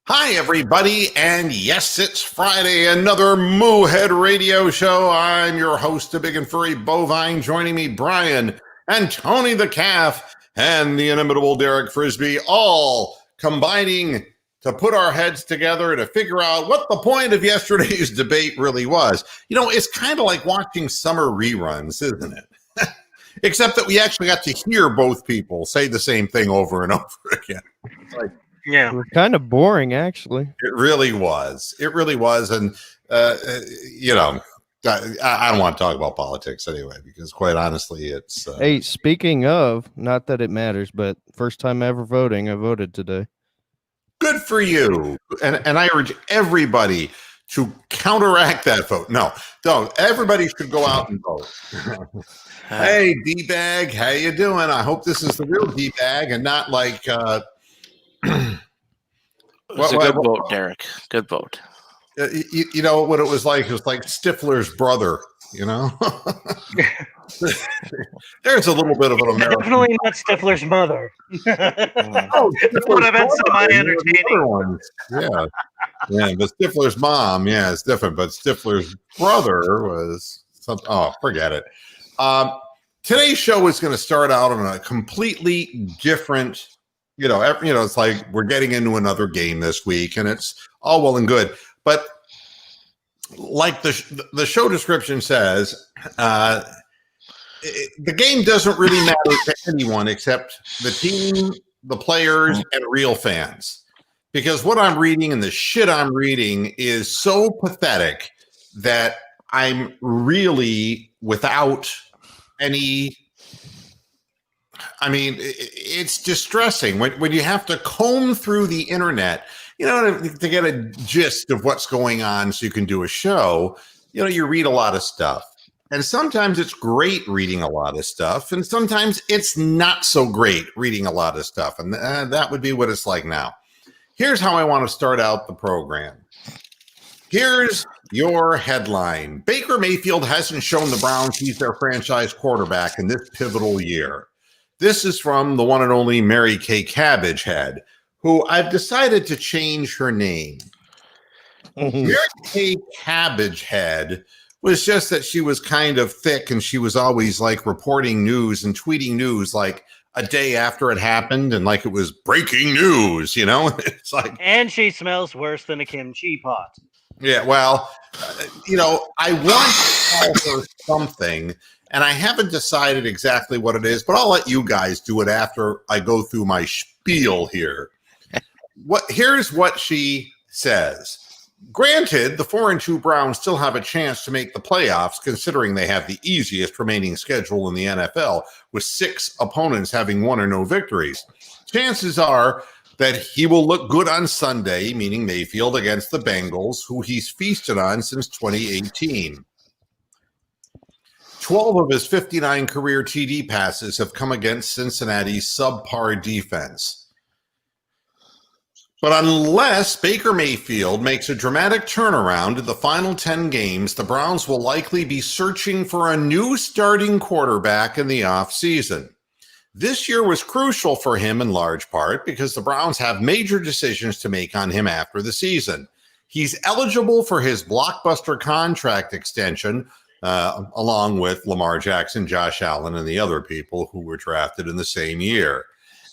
Hi, everybody, and yes, it's Friday, another Moohead Radio Show. I'm your host, the Big and Furry Bovine. Joining me, Brian and Tony the Calf and the inimitable Derek Frisbee, all combining to put our heads together to figure out what the point of yesterday's debate really was. You know, it's kind of like watching summer reruns, isn't it? Except that we actually got to hear both people say the same thing over and over again. Like, yeah, we're kind of boring, actually. It really was. It really was. And, you know, I don't want to talk about politics anyway, because quite honestly, it's... Hey, speaking of, not that it matters, but first time ever voting, I voted today. Good for you. And I urge everybody to counteract that vote. No, don't. Everybody should go out and vote. Hey, D-Bag, how you doing? I hope this is the real D-Bag and not like... It's a good vote, Derek. Good vote. You know what it was like? It was like Stifler's brother, you know? There's a little bit of an American. Definitely not Stifler's mother. It would have been semi-entertaining. Yeah, but Stifler's mom, it's different. But Stifler's brother was something. Oh, forget it. Today's show is going to start out on a completely different. It's like we're getting into another game this week, and it's all well and good. But like the show description says, the game doesn't really matter to anyone except the team, the players, and real fans. Because what I'm reading and the shit I'm reading is so pathetic that I'm really without any... I mean, it's distressing when you have to comb through the internet, to get a gist of what's going on so you can do a show. You read a lot of stuff. And sometimes it's great reading a lot of stuff. And sometimes it's not so great reading a lot of stuff. And that would be what it's like now. Here's how I want to start out the program. Here's your headline. Baker Mayfield hasn't shown the Browns he's their franchise quarterback in this pivotal year. This is from the one and only Mary Kay Cabbagehead, who I've decided to change her name. Mary Kay Cabbagehead was just that she was kind of thick and she was always like reporting news and tweeting news like a day after it happened and like it was breaking news, It's like, and she smells worse than a kimchi pot. Yeah, well, I want to tell her something. And I haven't decided exactly what it is, but I'll let you guys do it after I go through my spiel here. Here's what she says. Granted, the 4-2 Browns still have a chance to make the playoffs, considering they have the easiest remaining schedule in the NFL, with 6 opponents having 1 or no victories. Chances are that he will look good on Sunday, meaning Mayfield, against the Bengals, who he's feasted on since 2018. 12 of his 59 career TD passes have come against Cincinnati's subpar defense. But unless Baker Mayfield makes a dramatic turnaround in the final 10 games, the Browns will likely be searching for a new starting quarterback in the offseason. This year was crucial for him in large part because the Browns have major decisions to make on him after the season. He's eligible for his blockbuster contract extension, along with Lamar Jackson, Josh Allen, and the other people who were drafted in the same year.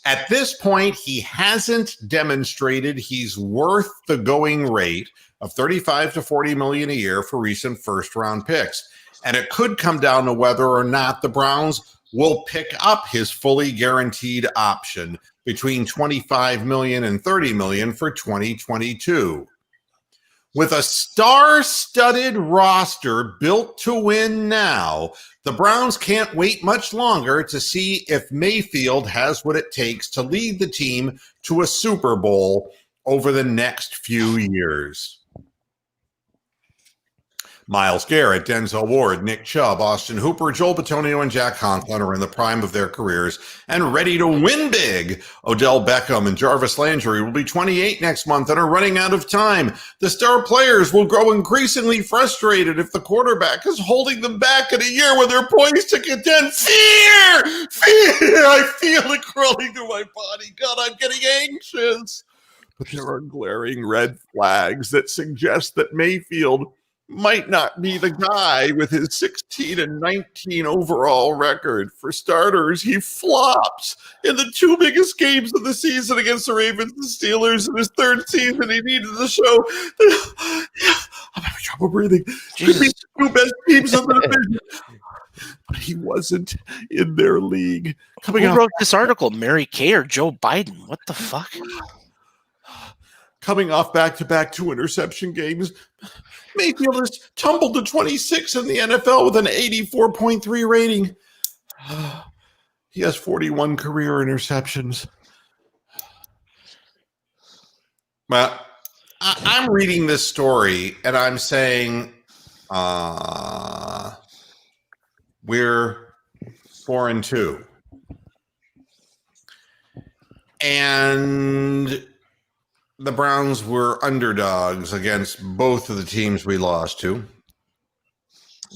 At this point, he hasn't demonstrated he's worth the going rate of $35 to $40 million a year for recent first-round picks. And it could come down to whether or not the Browns will pick up his fully guaranteed option between $25 million and $30 million for 2022. With a star-studded roster built to win now, the Browns can't wait much longer to see if Mayfield has what it takes to lead the team to a Super Bowl over the next few years. Myles Garrett, Denzel Ward, Nick Chubb, Austin Hooper, Joel Bitonio, and Jack Conklin are in the prime of their careers and ready to win big. Odell Beckham and Jarvis Landry will be 28 next month and are running out of time. The star players will grow increasingly frustrated if the quarterback is holding them back in a year when they're poised to contend. Fear! Fear! I feel it crawling through my body. God, I'm getting anxious. but there are glaring red flags that suggest that Mayfield might not be the guy with his 16-19 overall record. For starters, he flops in the 2 biggest games of the season against the Ravens and Steelers. In his 3rd season, he needed to show I'm having trouble breathing. Could be the 2 best teams in the division. But he wasn't in their league. Who wrote this article? Mary Kay or Joe Biden? What the fuck? Coming off back-to-back 2 interception games, Mayfield has tumbled to 26 in the NFL with an 84.3 rating. He has 41 career interceptions. Well, I'm reading this story and I'm saying we're 4-2. And the Browns were underdogs against both of the teams we lost to.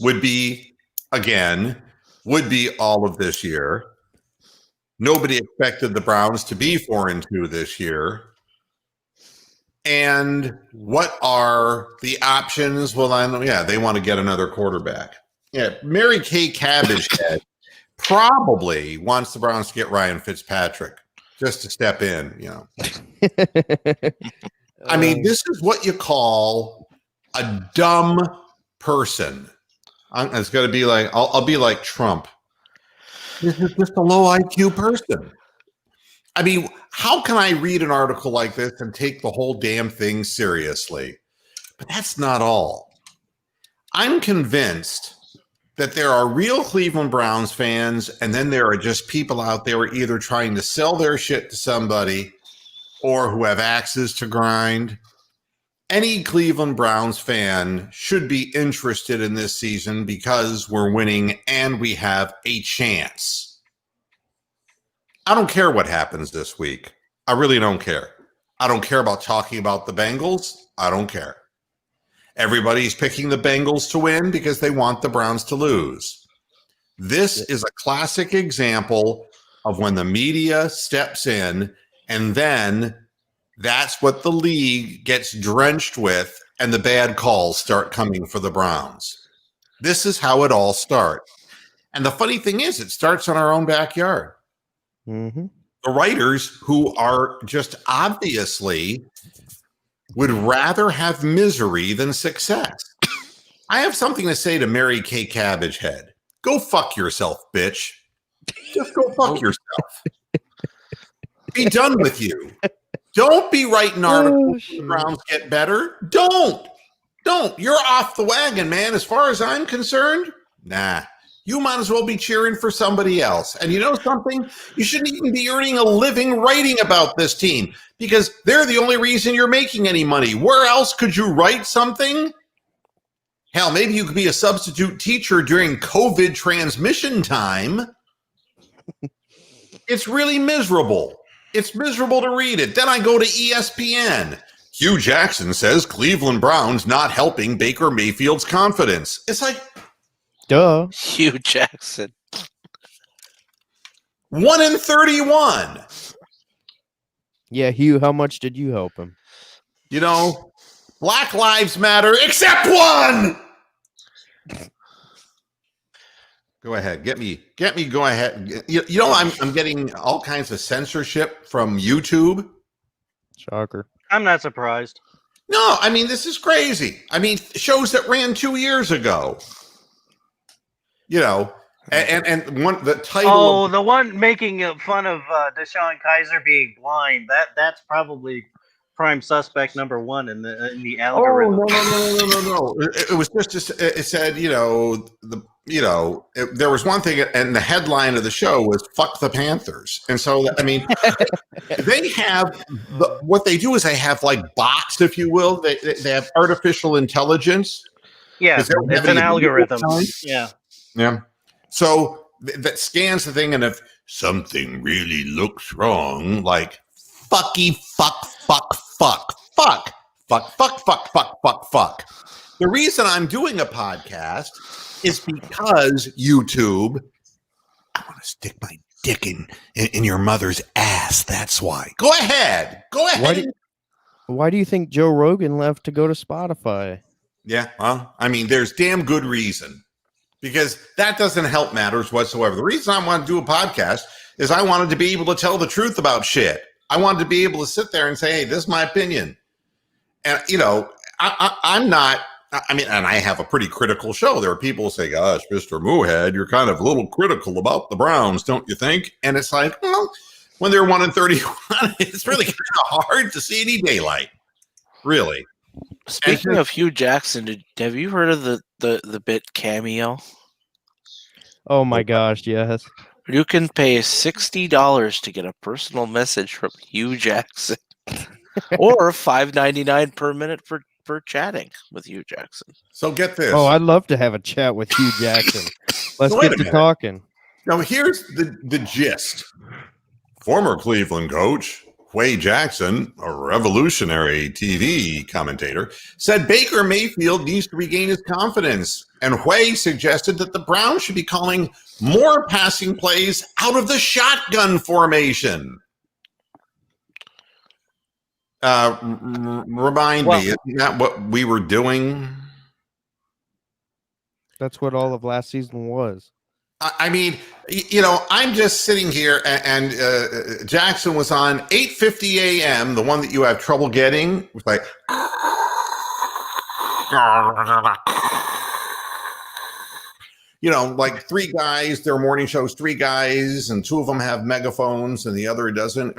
Would be all of this year. Nobody expected the Browns to be 4-2 this year. And what are the options? Well, they want to get another quarterback. Yeah, Mary Kay Cabbage Head probably wants the Browns to get Ryan Fitzpatrick just to step in, I mean, this is what you call a dumb person. It's going to be like, I'll be like Trump. This is just a low IQ person. I mean, how can I read an article like this and take the whole damn thing seriously? But that's not all. I'm convinced that there are real Cleveland Browns fans, and then there are just people out there either trying to sell their shit to somebody or who have axes to grind. Any Cleveland Browns fan should be interested in this season because we're winning and we have a chance. I don't care what happens this week. I really don't care. I don't care about talking about the Bengals. I don't care. Everybody's picking the Bengals to win because they want the Browns to lose. This is a classic example of when the media steps in, and then that's what the league gets drenched with, and the bad calls start coming for the Browns. This is how it all starts. And the funny thing is, it starts in our own backyard. Mm-hmm. The writers, who are just obviously would rather have misery than success. I have something to say to Mary Kay Cabbage Head. Go fuck yourself, bitch. Just go fuck yourself. Be done with you. Don't be writing articles the Browns get better. Don't. You're off the wagon, man. As far as I'm concerned, nah. You might as well be cheering for somebody else. And you know something? You shouldn't even be earning a living writing about this team because they're the only reason you're making any money. Where else could you write something? Hell, maybe you could be a substitute teacher during COVID transmission time. It's really miserable. It's miserable to read it. Then I go to ESPN. Hugh Jackson says Cleveland Browns not helping Baker Mayfield's confidence. It's like, duh. Hugh Jackson. 1-31. Yeah, Hugh, how much did you help him? Black Lives Matter, except one. Go ahead. Get me. Go ahead. I'm getting all kinds of censorship from YouTube. Shocker. I'm not surprised. No, I mean, this is crazy. I mean, shows that ran 2 years ago. And one the title. Oh, the one making fun of Deshaun Kaiser being blind. That's probably prime suspect number one in the algorithm. Oh, no. It was just it said, there was one thing, and the headline of the show was "Fuck the Panthers," and so I mean, they have what they do is they have like bots, if you will. They have artificial intelligence. Yeah, it's an algorithm. Yeah. So that scans the thing, and if something really looks wrong, like fucky fuck. The reason I'm doing a podcast is because YouTube, I want to stick my dick in your mother's ass. That's why. Go ahead. Why do you think Joe Rogan left to go to Spotify? Yeah, well, I mean, there's damn good reason, because that doesn't help matters whatsoever. The reason I wanted to do a podcast is I wanted to be able to tell the truth about shit. I wanted to be able to sit there and say, hey, this is my opinion. And, I'm not, I mean, and I have a pretty critical show. There are people who say, gosh, Mr. Moohead, you're kind of a little critical about the Browns, don't you think? And it's like, well, when they're 1-31, it's really kind of hard to see any daylight, really. Speaking of Hugh Jackson, have you heard of the bit Cameo? Oh my gosh, yes. You can pay $60 to get a personal message from Hugh Jackson, or $5.99 per minute for chatting with Hugh Jackson. So get this. Oh, I'd love to have a chat with Hugh Jackson. Let's So wait get a to minute. talking. Now, here's the gist. Former Cleveland coach Huey Jackson, a revolutionary TV commentator, said Baker Mayfield needs to regain his confidence. And Huey suggested that the Browns should be calling more passing plays out of the shotgun formation. Remind me, isn't that what we were doing? That's what all of last season was. I mean, I'm just sitting here, and Jackson was on 8:50 a.m., the one that you have trouble getting. It was like, like three guys, their morning shows, three guys, and two of them have megaphones, and the other doesn't.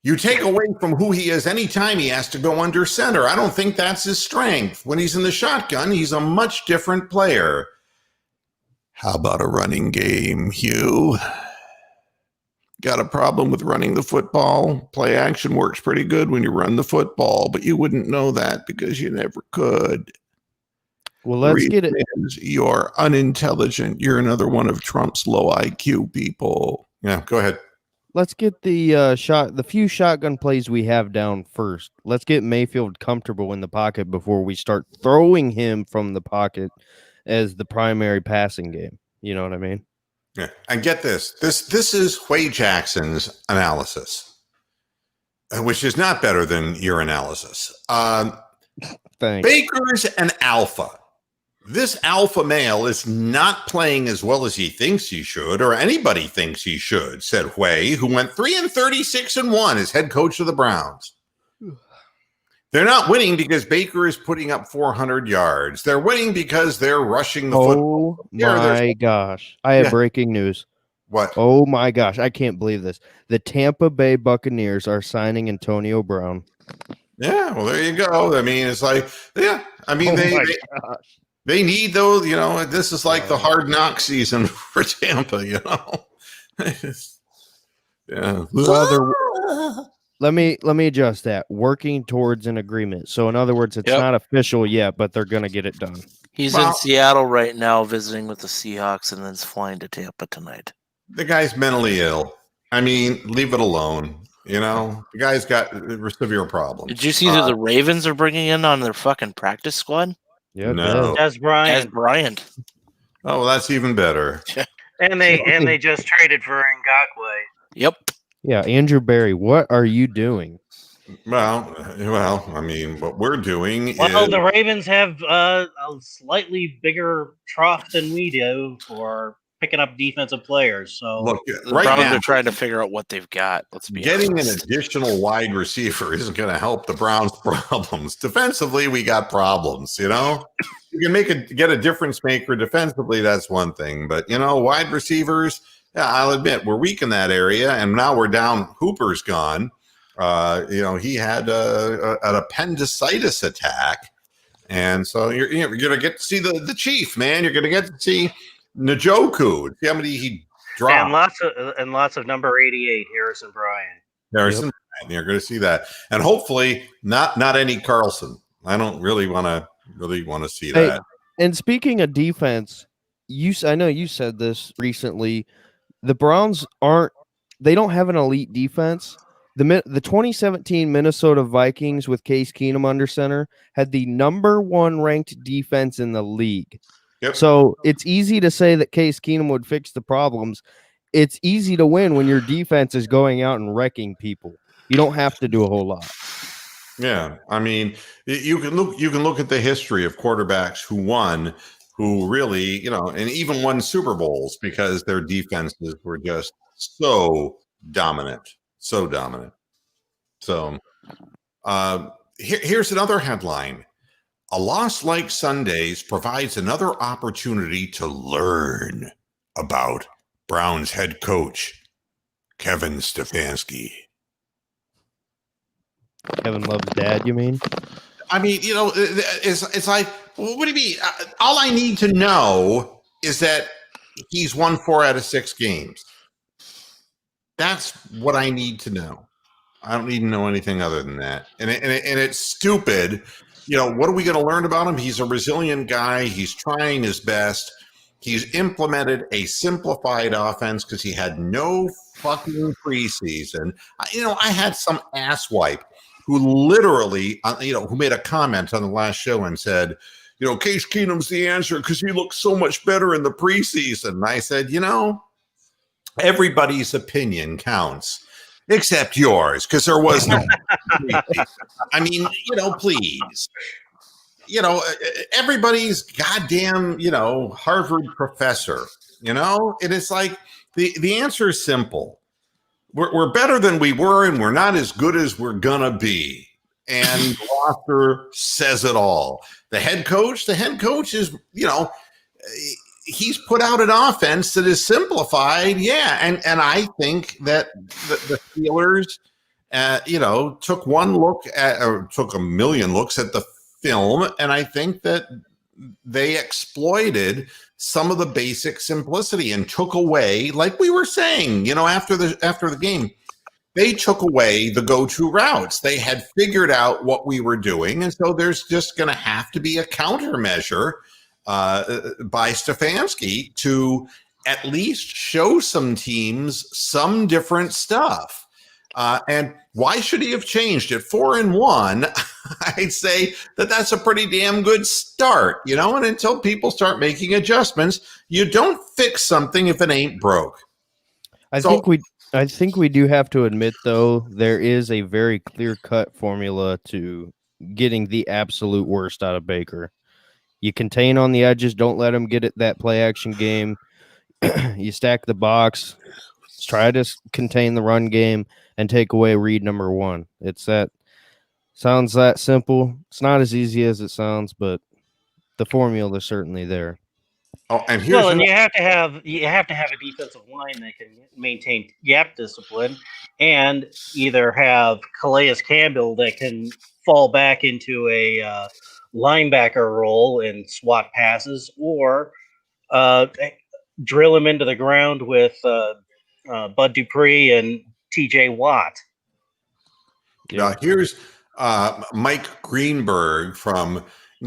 You take away from who he is anytime he has to go under center. I don't think that's his strength. When he's in the shotgun, he's a much different player. How about a running game, Hugh? Got a problem with running the football? Play action works pretty good when you run the football, but you wouldn't know that because you never could. Well, let's get it. You're unintelligent. You're another one of Trump's low IQ people. Yeah, go ahead. Let's get the few shotgun plays we have down first. Let's get Mayfield comfortable in the pocket before we start throwing him from the pocket as the primary passing game. You know what I mean? Yeah, and get this. This is Huey Jackson's analysis, which is not better than your analysis. Thanks. Baker's an alpha. This alpha male is not playing as well as he thinks he should, or anybody thinks he should, said Huey, who went 3-36-1 as head coach of the Browns. They're not winning because Baker is putting up 400 yards. They're winning because they're rushing the football. Oh my gosh. I have breaking news. What? Oh my gosh. I can't believe this. The Tampa Bay Buccaneers are signing Antonio Brown. Yeah, well, there you go. I mean, it's like, yeah. I mean, they need those, this is like the hard knock season for Tampa, Yeah. Let me adjust that. Working towards an agreement. So in other words, it's not official yet, but they're going to get it done. He's in Seattle right now visiting with the Seahawks and then is flying to Tampa tonight. The guy's mentally ill. I mean, leave it alone. The guy's got severe problems. Did you see that the Ravens are bringing in on their fucking practice squad? Yeah, no. Des Bryant. Oh, well, that's even better. And they just traded for Ngakoue. Yep. Yeah, Andrew Berry, what are you doing? Well, I mean, what we're doing is... the Ravens have a slightly bigger trough than we do for picking up defensive players. So look, right now they're trying to figure out what they've got. Let's be getting honest. an additional wide receiver isn't going to help the Browns' problems. Defensively, we got problems. You can get a difference maker defensively. That's one thing, but wide receivers. Yeah, I'll admit we're weak in that area, and now we're down. Hooper's gone. He had an appendicitis attack, and so you're going to get to see the chief, man. You're going to get to see Njoku. See how many he dropped, and lots of number 88, Harrison Bryant. Bryant. You're going to see that, and hopefully not any Carlson. I don't really want to see that. And speaking of defense, I know you said this recently. The Browns don't have an elite defense. The 2017 Minnesota Vikings with Case Keenum under center had the number 1 ranked defense in the league. Yep. So it's easy to say that Case Keenum would fix the problems. it's easy to win when your defense is going out and wrecking people. You don't have to do a whole lot. Yeah, I mean, you can look at the history of quarterbacks who won, who really, and even won Super Bowls because their defenses were just so dominant. So, here's another headline. A loss like Sunday's provides another opportunity to learn about Browns head coach Kevin Stefanski. Kevin Love's dad, you mean? I mean, it's like, what do you mean? All I need to know is that he's won 4 out of 6 games. That's what I need to know. I don't need to know anything other than that. And it's stupid. What are we going to learn about him? He's a resilient guy. He's trying his best. He's implemented a simplified offense because he had no fucking preseason. I had some asswipe who literally, who made a comment on the last show and said, Case Keenum's the answer because he looks so much better in the preseason. And I said, everybody's opinion counts except yours because there was no preseason. I mean, please. Everybody's goddamn, Harvard professor, and it's like the answer is simple. We're better than we were, and we're not as good as we're gonna be. And the roster says it all. The head coach is, he's put out an offense that is simplified. Yeah, and I think that the Steelers, took one look at, or took a million looks at the film, and I think that they exploited some of the basic simplicity and took away, like we were saying, after the game, they took away the go-to routes. They had figured out what we were doing, and so there's just going to have to be a countermeasure by Stefanski to at least show some teams some different stuff. And why should he have changed it? 4-1, I'd say that's a pretty damn good start, and until people start making adjustments, you don't fix something if it ain't broke. I think we do have to admit, though, there is a very clear-cut formula to getting the absolute worst out of Baker. You contain on the edges, don't let him get at that play-action game. You stack the box, try to contain the run game, and take away read number 1. Sounds that simple. It's not as easy as it sounds, but the formula is certainly there. Oh, and you have to have a defensive line that can maintain gap discipline, and either have Calais Campbell that can fall back into a linebacker role and swat passes, or drill him into the ground with Bud Dupree and TJ Watt. Now, here's Mike Greenberg from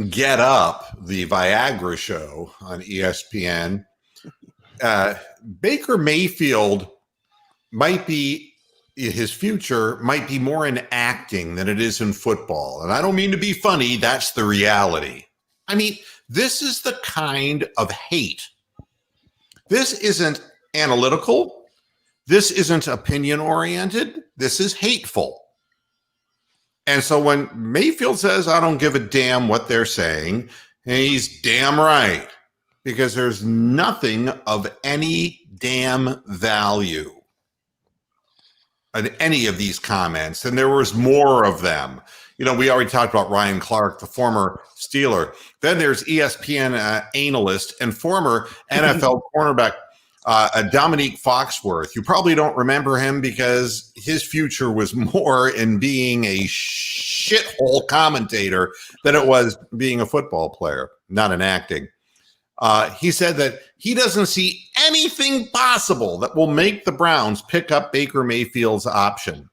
Get Up, the Viagra show on ESPN. Baker Mayfield his future might be more in acting than it is in football. And I don't mean to be funny. That's the reality. I mean, this is the kind of hate. This isn't analytical. This isn't opinion-oriented. This is hateful. And so when Mayfield says, I don't give a damn what they're saying, he's damn right, because there's nothing of any damn value in any of these comments. And there was more of them. We already talked about Ryan Clark, the former Steeler. Then there's ESPN analyst and former NFL cornerback Dominique Foxworth. You probably don't remember him because his future was more in being a shithole commentator than it was being a football player, not in acting. He said that he doesn't see anything possible that will make the Browns pick up Baker Mayfield's option.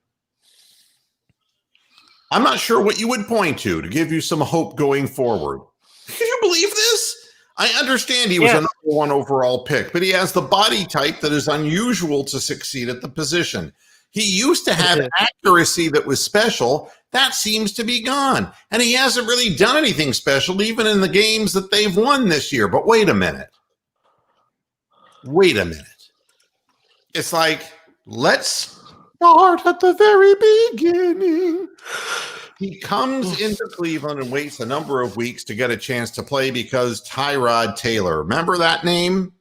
I'm not sure what you would point to give you some hope going forward. Can you believe this? I understand he was a number 1 overall pick, but he has the body type that is unusual to succeed at the position. He used to have accuracy that was special. That seems to be gone. And he hasn't really done anything special, even in the games that they've won this year. But wait a minute. it's like, let's start at the very beginning. He comes into Cleveland and waits a number of weeks to get a chance to play because Tyrod Taylor. Remember that name?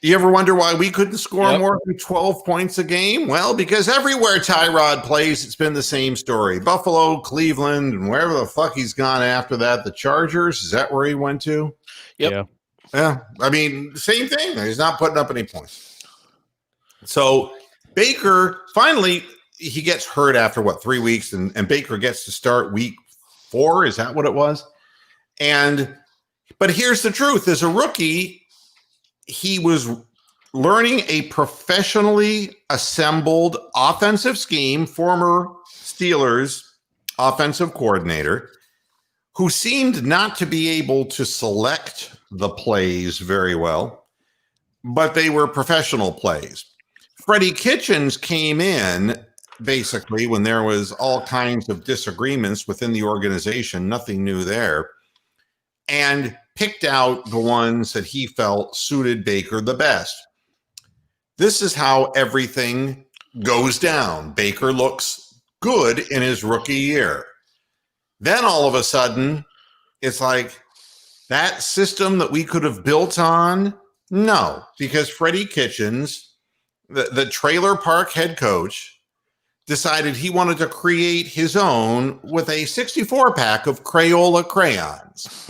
Do you ever wonder why we couldn't score more than 12 points a game? Well, because everywhere Tyrod plays, it's been the same story. Buffalo, Cleveland, and wherever the fuck he's gone after that. The Chargers, is that where he went to? Yep. Yeah. I mean, same thing. He's not putting up any points. So Baker, finally, he gets hurt after, 3 weeks, and Baker gets to start week 4. Is that what it was? But here's the truth. As a rookie, he was learning a professionally assembled offensive scheme, former Steelers offensive coordinator, who seemed not to be able to select the plays very well, but they were professional plays. Freddie Kitchens came in basically when there was all kinds of disagreements within the organization, nothing new there, and picked out the ones that he felt suited Baker the best. This is how everything goes down. Baker looks good in his rookie year. Then all of a sudden, it's like that system that we could have built on. No, because Freddie Kitchens, the trailer park head coach, decided he wanted to create his own with a 64-pack of Crayola crayons.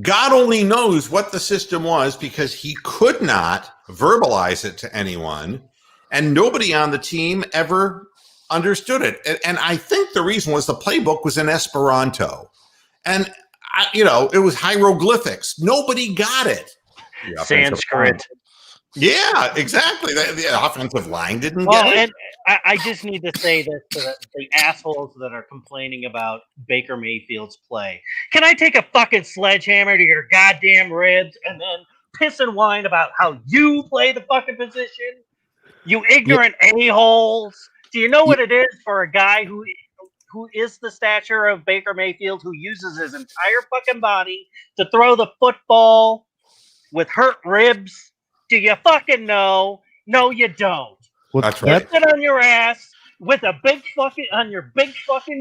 God only knows what the system was because he could not verbalize it to anyone, and nobody on the team ever understood it. And I think the reason was the playbook was in Esperanto. And, it was hieroglyphics. Nobody got it. Sanskrit. Yeah, exactly. The offensive line didn't get it. And I just need to say this to the assholes that are complaining about Baker Mayfield's play. Can I take a fucking sledgehammer to your goddamn ribs and then piss and whine about how you play the fucking position? You ignorant a-holes. Do you know what it is for a guy who is the stature of Baker Mayfield, who uses his entire fucking body to throw the football with hurt ribs? Do you fucking know? No, you don't. Well, that's right. Sit on your ass with a big fucking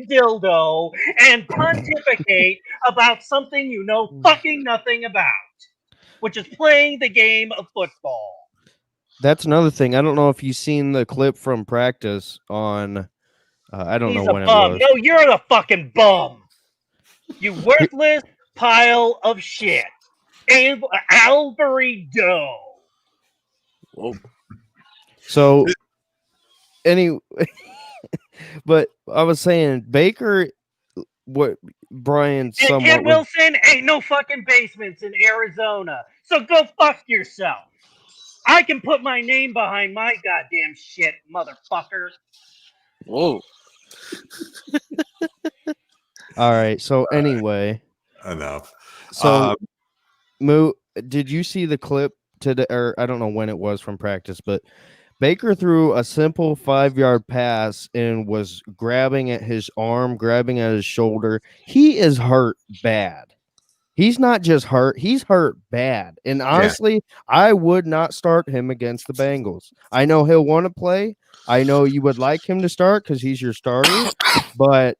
dildo and pontificate about something you know fucking nothing about, which is playing the game of football. That's another thing. I don't know if you've seen the clip from practice on. I don't know when it was. No, you're the fucking bum. You worthless pile of shit. Alvaredo. Whoa. So, but I was saying Baker, what Brian somewhat. Kid Wilson ain't no fucking basements in Arizona, so go fuck yourself. I can put my name behind my goddamn shit, motherfucker. Whoa. All right. So anyway, enough. So, Moo, did you see the clip today? Or I don't know when it was from practice, but Baker threw a simple 5-yard pass and was grabbing at his arm, grabbing at his shoulder. He is hurt bad. He's not just hurt, he's hurt bad. And honestly, I would not start him against the Bengals. I know he'll want to play. I know you would like him to start because he's your starter. But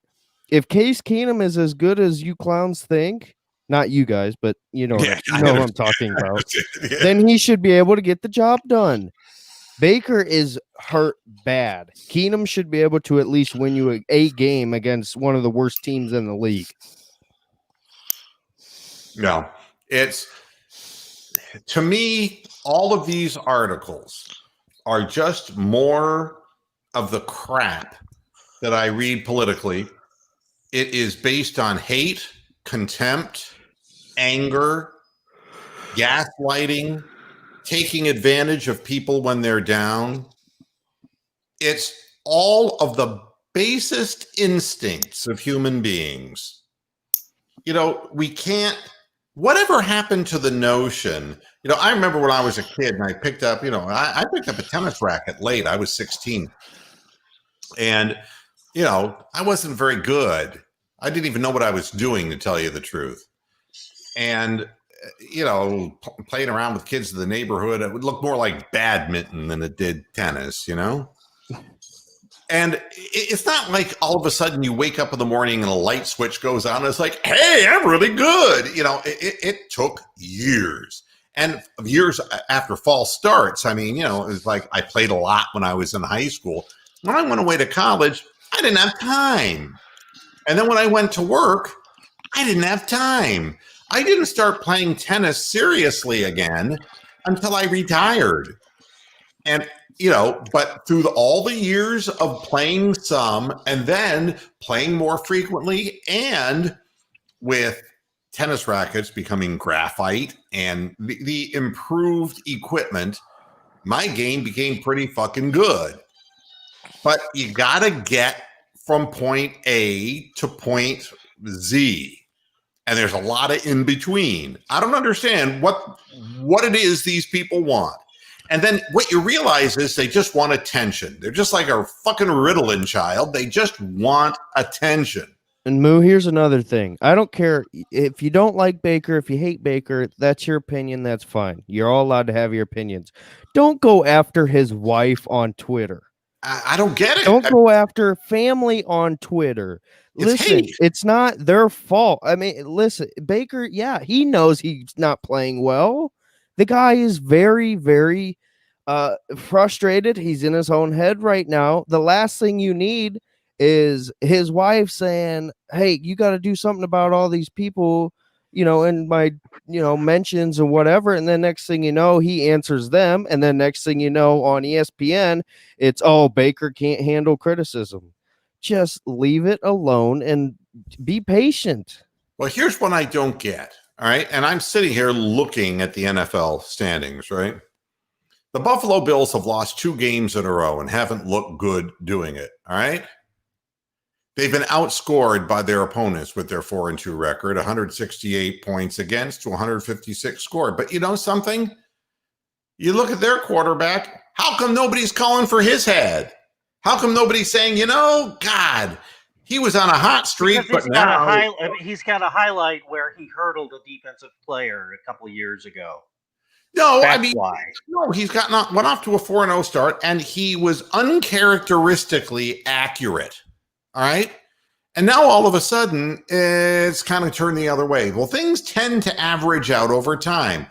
if Case Keenum is as good as you clowns think, not you guys, but you know what I'm talking about, then he should be able to get the job done. Baker is hurt bad. Keenum should be able to at least win you a game against one of the worst teams in the league. No, it's, to me, all of these articles are just more of the crap that I read politically. It is based on hate, contempt, anger, gaslighting, taking advantage of people when they're down. It's all of the basest instincts of human beings. We can't. Whatever happened to the notion? I remember when I was a kid and I picked up, I picked up a tennis racket late. I was 16. And, I wasn't very good. I didn't even know what I was doing, to tell you the truth. And playing around with kids in the neighborhood, it would look more like badminton than it did tennis, And it's not like all of a sudden you wake up in the morning and a light switch goes on. And it's like, hey, I'm really good. It took years. And years after false starts. I mean, it's like I played a lot when I was in high school. When I went away to college, I didn't have time. And then when I went to work, I didn't have time. I didn't start playing tennis seriously again until I retired. And, but through all the years of playing some and then playing more frequently and with tennis rackets becoming graphite and the improved equipment, my game became pretty fucking good. But you got to get from point A to point Z. And there's a lot of in between. I don't understand what it is these people want. And then what you realize is they just want attention. They're just like a fucking Ritalin child. They just want attention. And Moo, here's another thing. I don't care if you don't like Baker, if you hate Baker, that's your opinion. That's fine. You're all allowed to have your opinions. Don't go after his wife on Twitter. I don't get it. Don't go after family on Twitter. Listen, it's not their fault. I mean, listen, Baker, yeah, he knows he's not playing well. The guy is very, very frustrated. He's in his own head right now. The last thing you need is his wife saying, hey, you got to do something about all these people, in my, mentions and whatever. And then next thing you know, he answers them. And then next thing you know, on ESPN, it's, oh, Baker can't handle criticism. Just leave it alone and be patient. Well, here's what I don't get. All right. And I'm sitting here looking at the NFL standings, right? The Buffalo Bills have lost 2 games in a row and haven't looked good doing it. All right. They've been outscored by their opponents with their 4-2 record, 168 points against to 156 scored. But you know something? You look at their quarterback. How come nobody's calling for his head? How come nobody's saying, God, he was on a hot streak, but now he's got a highlight where he hurdled a defensive player a couple of years ago. No, That's why. No, he's went off to a 4-0 start, and he was uncharacteristically accurate. All right. And now all of a sudden, it's kind of turned the other way. Well, things tend to average out over time.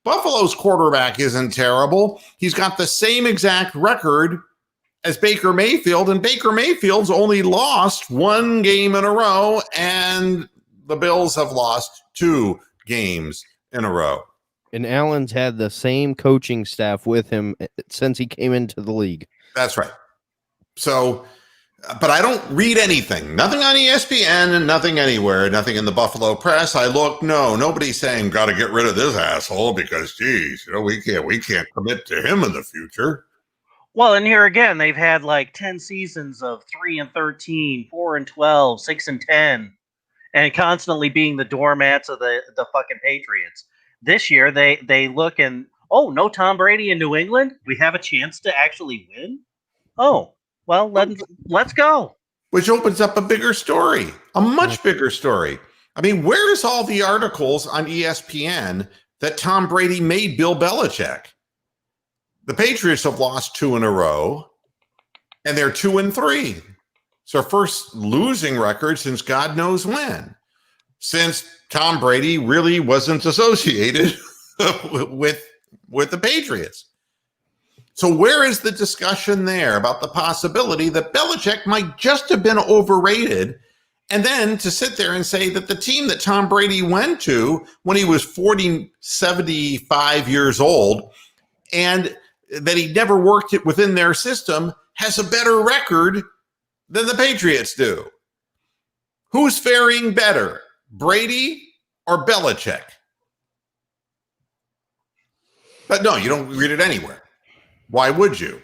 Buffalo's quarterback isn't terrible. He's got the same exact record as Baker Mayfield, and Baker Mayfield's only lost 1 game in a row, and the Bills have lost 2 games in a row. And Allen's had the same coaching staff with him since he came into the league. That's right. So, but I don't read anything. Nothing on ESPN and nothing anywhere. Nothing in the Buffalo press. I look, nobody's saying got to get rid of this asshole because, geez, we can't commit to him in the future. Well, and here again, they've had like 10 seasons of 3-13, 4-12, 6-10, and constantly being the doormats of the fucking Patriots. This year, they look and, oh, no Tom Brady in New England? We have a chance to actually win? Oh, well, let's go. Which opens up a bigger story, a much bigger story. I mean, where's all the articles on ESPN that Tom Brady made Bill Belichick? The Patriots have lost 2 in a row, and they're 2-3. It's their first losing record since God knows when. Since Tom Brady really wasn't associated with the Patriots. So where is the discussion there about the possibility that Belichick might just have been overrated? And then to sit there and say that the team that Tom Brady went to when he was 75 years old and that he never worked it within their system has a better record than the Patriots do. Who's faring better, Brady or Belichick? But no, you don't read it anywhere. Why would you?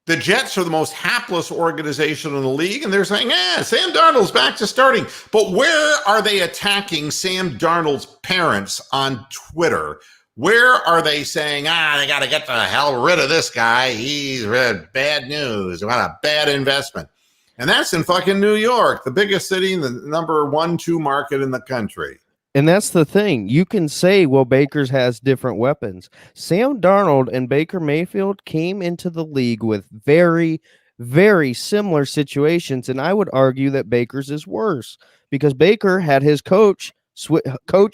The Jets are the most hapless organization in the league, and they're saying, Sam Darnold's back to starting. But where are they attacking Sam Darnold's parents on Twitter? Where are they saying, they got to get the hell rid of this guy. He's bad news. What a bad investment. And that's in fucking New York, the biggest city, the number 1-2 market in the country. And that's the thing. You can say, well, Baker's has different weapons. Sam Darnold and Baker Mayfield came into the league with very, very similar situations. And I would argue that Baker's is worse because Baker had his coach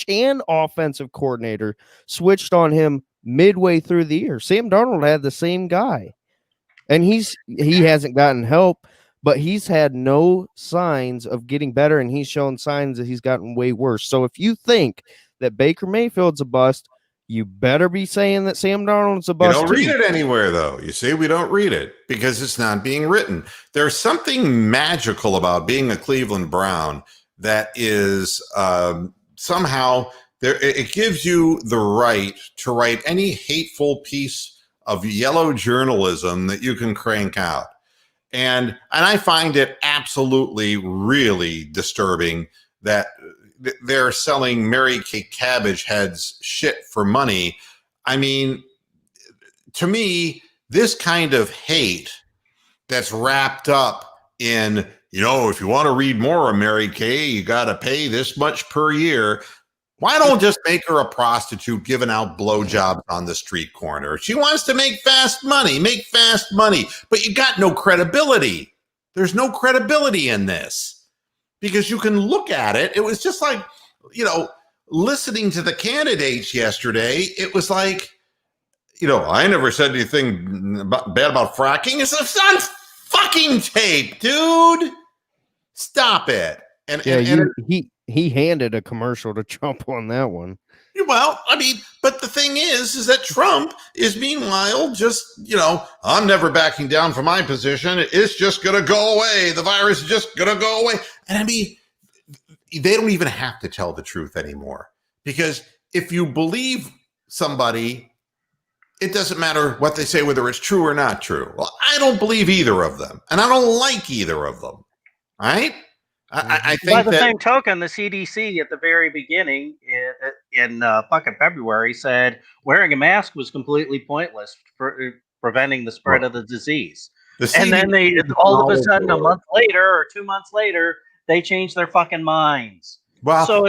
and offensive coordinator switched on him midway through the year. Sam Darnold had the same guy. And he hasn't gotten help, but he's had no signs of getting better, and he's shown signs that he's gotten way worse. So if you think that Baker Mayfield's a bust, you better be saying that Sam Darnold's a You bust. don't read it anywhere, though. You see, we don't read it because it's not being written. There's something magical about being a Cleveland Brown that is somehow there. It gives you the right to write any hateful piece of yellow journalism that you can crank out. And I find it absolutely really disturbing that they're selling Mary Kay Cabbage Head's shit for money. I mean, to me, this kind of hate that's wrapped up in, if you want to read more of Mary Kay, you got to pay this much per year. Why don't just make her a prostitute giving out blowjobs on the street corner? If she wants to make fast money, but you got no credibility. There's no credibility in this because you can look at it. It was just like, listening to the candidates yesterday. It was like, I never said anything bad about fracking. It's on fucking tape, dude. Stop it. He handed a commercial to Trump on that one. Well, I mean, but the thing is that Trump is meanwhile just, I'm never backing down from my position. It's just going to go away. The virus is just going to go away. And I mean, they don't even have to tell the truth anymore because if you believe somebody, it doesn't matter what they say, whether it's true or not true. Well, I don't believe either of them and I don't like either of them. Right? I think by the same token, the CDC at the very beginning in fucking February said wearing a mask was completely pointless for preventing the spread of the disease. And then they all of a sudden, a month later or 2 months later, they changed their fucking minds. Well, so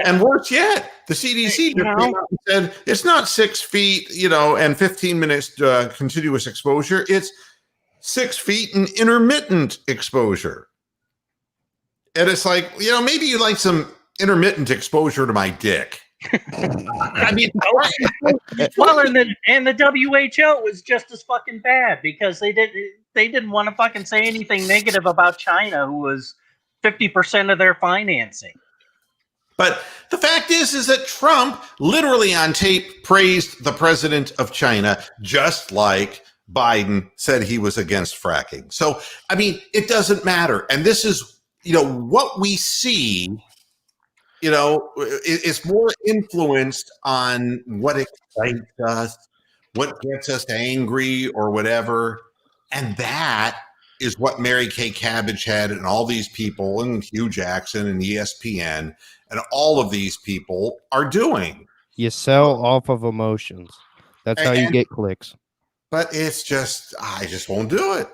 and worse yet, the CDC came out and said it's not 6 feet, and 15 minutes continuous exposure. It's 6 feet and intermittent exposure. And it's like, maybe you like some intermittent exposure to my dick. I mean, well, and the WHO was just as fucking bad because they didn't want to fucking say anything negative about China, who was 50% of their financing. But the fact is that Trump literally on tape praised the president of China, just like Biden said he was against fracking. So, I mean, it doesn't matter. And this is, what we see, is more influenced on what excites us, what gets us angry or whatever. And that is what Mary Kay Cabbage Head and all these people and Hugh Jackson and ESPN and all of these people are doing. You sell off of emotions. That's how you get clicks. But it's just, I just won't do it.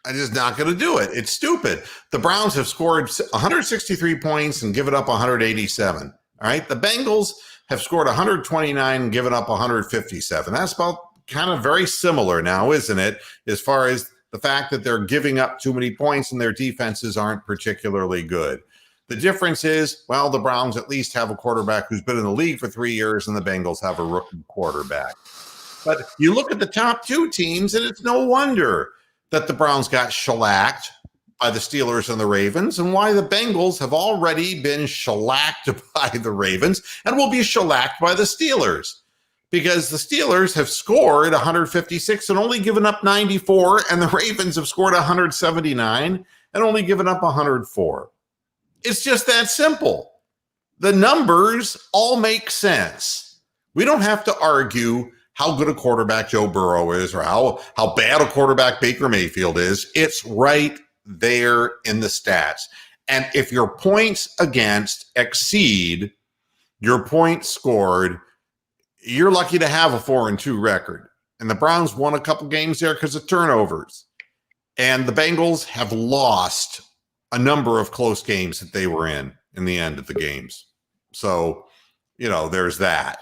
I'm just not going to do it. It's stupid. The Browns have scored 163 points and given up 187. All right. The Bengals have scored 129 and given up 157. That's about kind of very similar now, isn't it? As far as the fact that they're giving up too many points and their defenses aren't particularly good. The difference is, well, the Browns at least have a quarterback who's been in the league for 3 years and the Bengals have a rookie quarterback. But you look at the top two teams and it's no wonder that the Browns got shellacked by the Steelers and the Ravens, and why the Bengals have already been shellacked by the Ravens and will be shellacked by the Steelers, because the Steelers have scored 156 and only given up 94, and the Ravens have scored 179 and only given up 104. It's just that simple. The numbers all make sense. We don't have to argue how good a quarterback Joe Burrow is or how bad a quarterback Baker Mayfield is. It's right there in the stats. And if your points against exceed your points scored, you're lucky to have a 4-2 record. And the Browns won a couple games there because of turnovers. And the Bengals have lost a number of close games that they were in the end of the games. So there's that.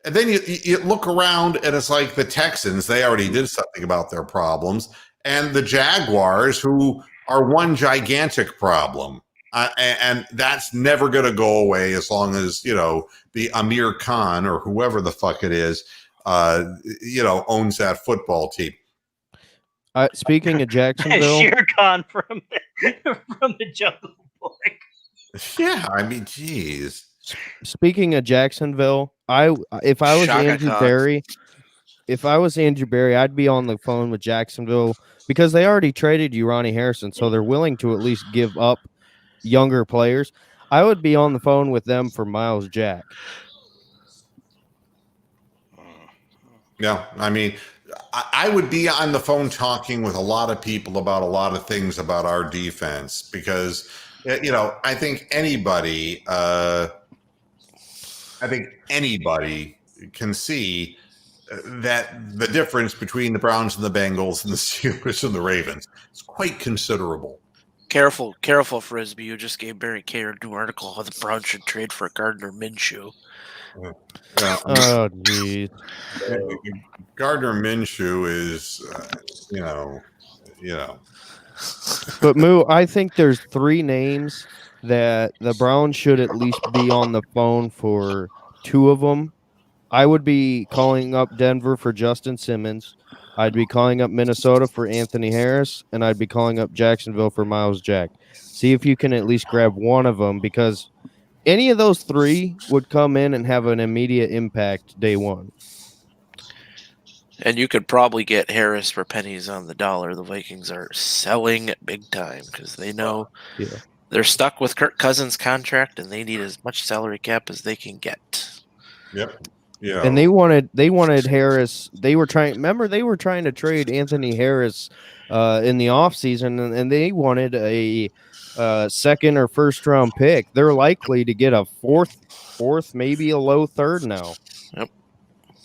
And then you look around and it's like the Texans, they already did something about their problems. And the Jaguars, who are one gigantic problem. And that's never going to go away as long as, the Amir Khan or whoever the fuck it is, owns that football team. Speaking of Jacksonville. Shere Khan from the Jungle Book. Yeah, I mean, geez. Speaking of Jacksonville, if I was Shaka Andrew Khan. Berry, I'd be on the phone with Jacksonville because they already traded you Ronnie Harrison, so they're willing to at least give up younger players. I would be on the phone with them for Miles Jack. Yeah, I mean, I would be on the phone talking with a lot of people about a lot of things about our defense because, I think anybody can see that the difference between the Browns and the Bengals and the Steelers and the Ravens is quite considerable. Careful, Frisbee. You just gave Barry Kay a new article how the Browns should trade for Gardner Minshew. Oh, geez. Gardner Minshew is, But Moo, I think there's 3 names that the Browns should at least be on the phone for 2 of them. I would be calling up Denver for Justin Simmons. I'd be calling up Minnesota for Anthony Harris, and I'd be calling up Jacksonville for Miles Jack. See if you can at least grab one of them because any of those 3 would come in and have an immediate impact day one. And you could probably get Harris for pennies on the dollar. The Vikings are selling big time because they know they're stuck with Kirk Cousins' contract and they need as much salary cap as they can get. Yep. Yeah. And they wanted Harris. They were trying to trade Anthony Harris in the offseason, and they wanted a second or first round pick. They're likely to get a fourth, maybe a low third now. Yep.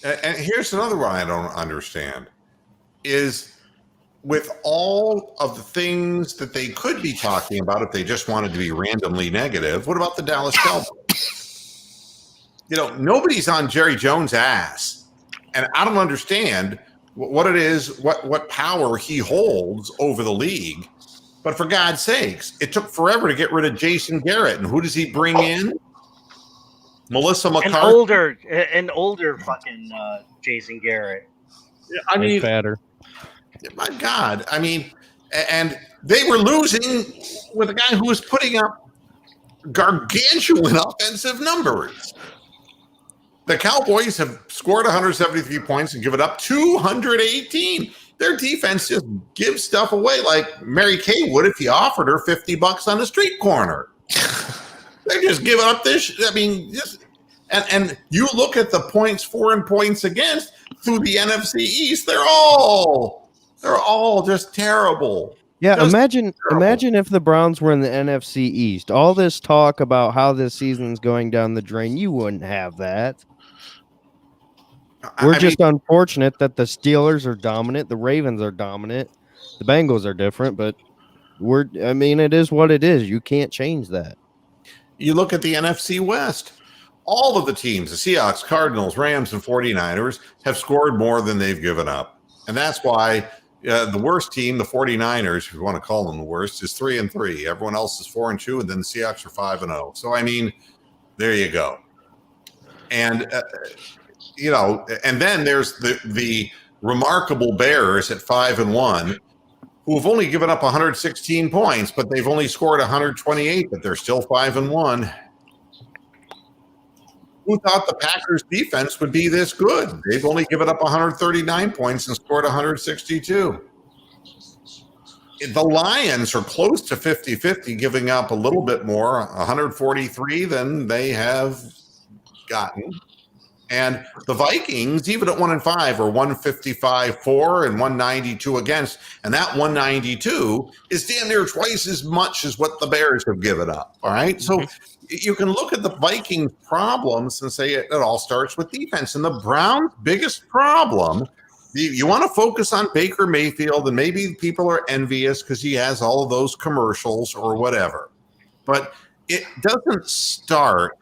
And here's another one I don't understand is with all of the things that they could be talking about if they just wanted to be randomly negative, what about the Dallas Cowboys? Nobody's on Jerry Jones' ass. And I don't understand what it is, what power he holds over the league. But for God's sakes, it took forever to get rid of Jason Garrett. And who does he bring in? Melissa McCarthy. An older fucking Jason Garrett. I mean, fatter. My God. I mean, and they were losing with a guy who was putting up gargantuan offensive numbers. The Cowboys have scored 173 points and given up 218. Their defense just gives stuff away like Mary Kay would if you offered her $50 on the street corner. They're just giving up this. And you look at the points for and points against through the NFC East. They're all just terrible. Yeah, just imagine if the Browns were in the NFC East. All this talk about how this season's going down the drain, you wouldn't have that. We're just unfortunate that the Steelers are dominant, the Ravens are dominant, the Bengals are different, but it is what it is. You can't change that. You look at the NFC West. All of the teams, the Seahawks, Cardinals, Rams, and 49ers, have scored more than they've given up. And that's why the worst team, the 49ers, if you want to call them the worst, is 3-3. Everyone else is 4-2, and then the Seahawks are 5-0. So, there you go. And, and then there's the remarkable Bears at 5-1, who have only given up 116 points, but they've only scored 128, but they're still 5-1. Who thought the Packers defense would be this good? They've only given up 139 points and scored 162. The Lions are close to 50-50, giving up a little bit more, 143 than they have gotten. And the Vikings, even at 1-5, are 155-4 and 192 against. And that 192 is damn near twice as much as what the Bears have given up. All right. So you can look at the Vikings problems and say it all starts with defense. And the Browns' biggest problem, you want to focus on Baker Mayfield, and maybe people are envious because he has all of those commercials or whatever. But it doesn't start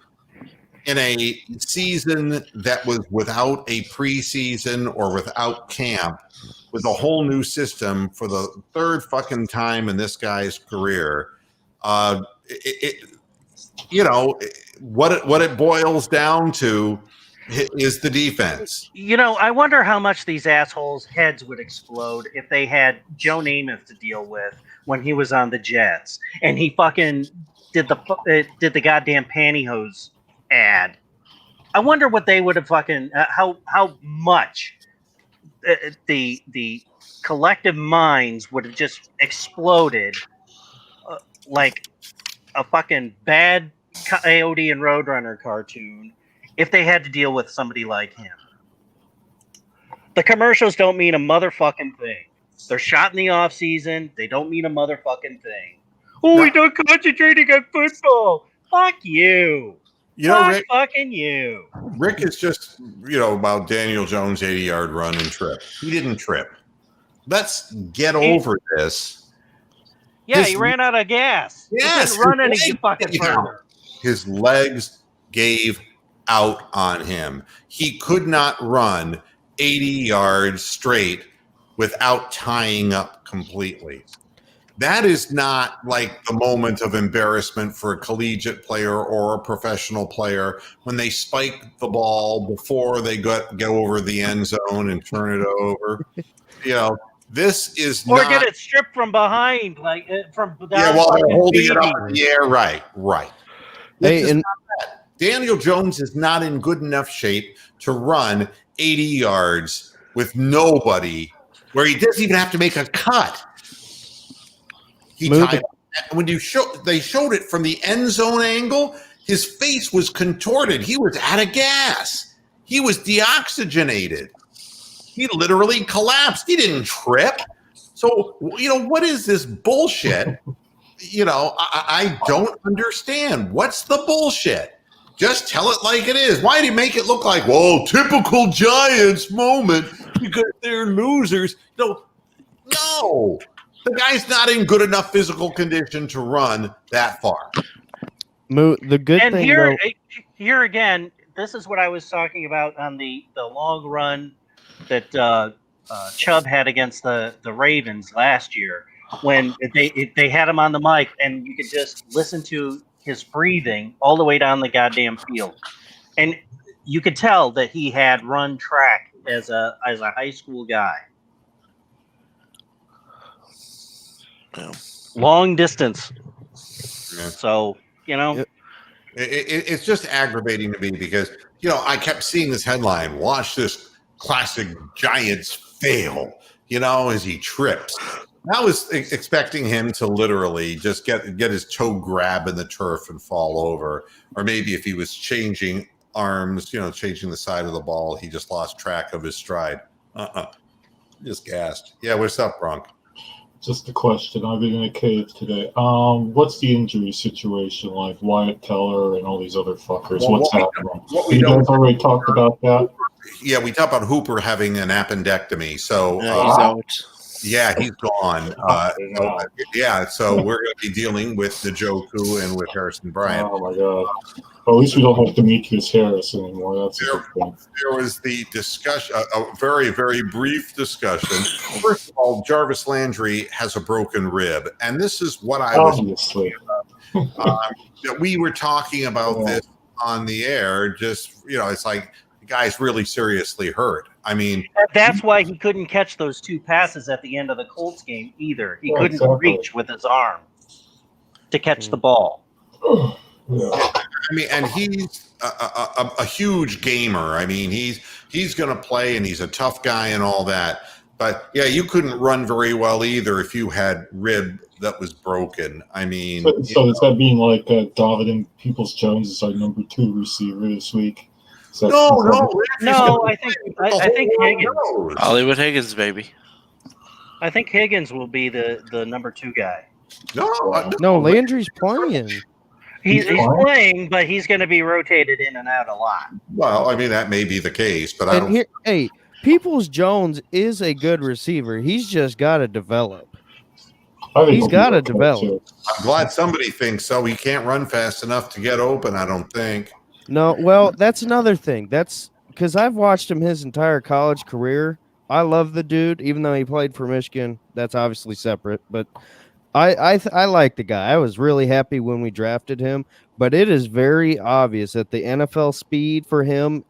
in a season that was without a preseason or without camp, with a whole new system for the third fucking time in this guy's career. What it boils down to is the defense. I wonder how much these assholes' heads would explode if they had Joe Namath to deal with when he was on the Jets, and he fucking did the goddamn pantyhose ad. I wonder what they would have fucking how much the collective minds would have just exploded like a fucking bad Coyote and Roadrunner cartoon if they had to deal with somebody like him. The commercials don't mean a motherfucking thing. They're shot in the off season. They don't mean a motherfucking thing. Oh, we're not concentrating on football. Fuck you. Rick, fucking you. Rick is just, about Daniel Jones' 80-yard run and trip. He didn't trip. Let's get over this. Yeah, he ran out of gas. Yes. He didn't run any fucking further. His legs gave out on him. He could not run 80 yards straight without tying up completely. That is not like the moment of embarrassment for a collegiate player or a professional player when they spike the ball before they go over the end zone and turn it over. This is or not, get it stripped from behind, like from down. while they're holding it up in the air. Right. Daniel Jones is not in good enough shape to run 80 yards with nobody, where he doesn't even have to make a cut. When they showed it from the end zone angle, his face was contorted. He was out of gas. He was deoxygenated. He literally collapsed. He didn't trip. So, what is this bullshit? I don't understand. What's the bullshit? Just tell it like it is. Why do you make it look like, typical Giants moment because they're losers? No. The guy's not in good enough physical condition to run that far. The good and thing here again, this is what I was talking about on the long run that Chubb had against the Ravens last year, when they had him on the mic and you could just listen to his breathing all the way down the goddamn field, and you could tell that he had run track as a high school guy. Yeah. Long distance. Yeah. So, it's just aggravating to me because, I kept seeing this headline, watch this classic Giants fail, as he trips. I was expecting him to literally just get his toe grab in the turf and fall over. Or maybe if he was changing arms, changing the side of the ball, he just lost track of his stride. Just gassed. Yeah, what's up, Bronk? Just a question. I've been in a cave today. What's the injury situation like? Wyatt Teller and all these other fuckers. What's happening? You guys already talked about that? Yeah, we talked about Hooper having an appendectomy. So he's out. Yeah, he's gone. So we're going to be dealing with Njoku and with Harrison Bryant. Oh, my God. Well, at least we don't have Demetrius Harris anymore. That's a good thing. There was the discussion, a very, very brief discussion. First of all, Jarvis Landry has a broken rib. And this is what I was obviously about. We were talking about this on the air. Just, it's like the guy's really seriously hurt. I mean, that's why he couldn't catch those two passes at the end of the Colts game either. He couldn't reach with his arm to catch the ball. I mean, and he's a huge gamer. I mean, he's going to play, and he's a tough guy and all that. But yeah, you couldn't run very well either if you had rib that was broken. I mean, so does that mean like David and Peoples-Jones is our number 2 receiver this week? No. I think Higgins. Hollywood Higgins, baby. I think Higgins will be the number 2 guy. No, Landry's playing. He's playing, but he's going to be rotated in and out a lot. Well, I mean, that may be the case, but I don't. Peoples-Jones is a good receiver. He's just got to develop. He's got to develop. I'm glad somebody thinks so. He can't run fast enough to get open, I don't think. No, well, that's another thing. That's because I've watched him his entire college career. I love the dude, even though he played for Michigan. That's obviously separate, but I like the guy. I was really happy when we drafted him, but it is very obvious that the NFL speed for him,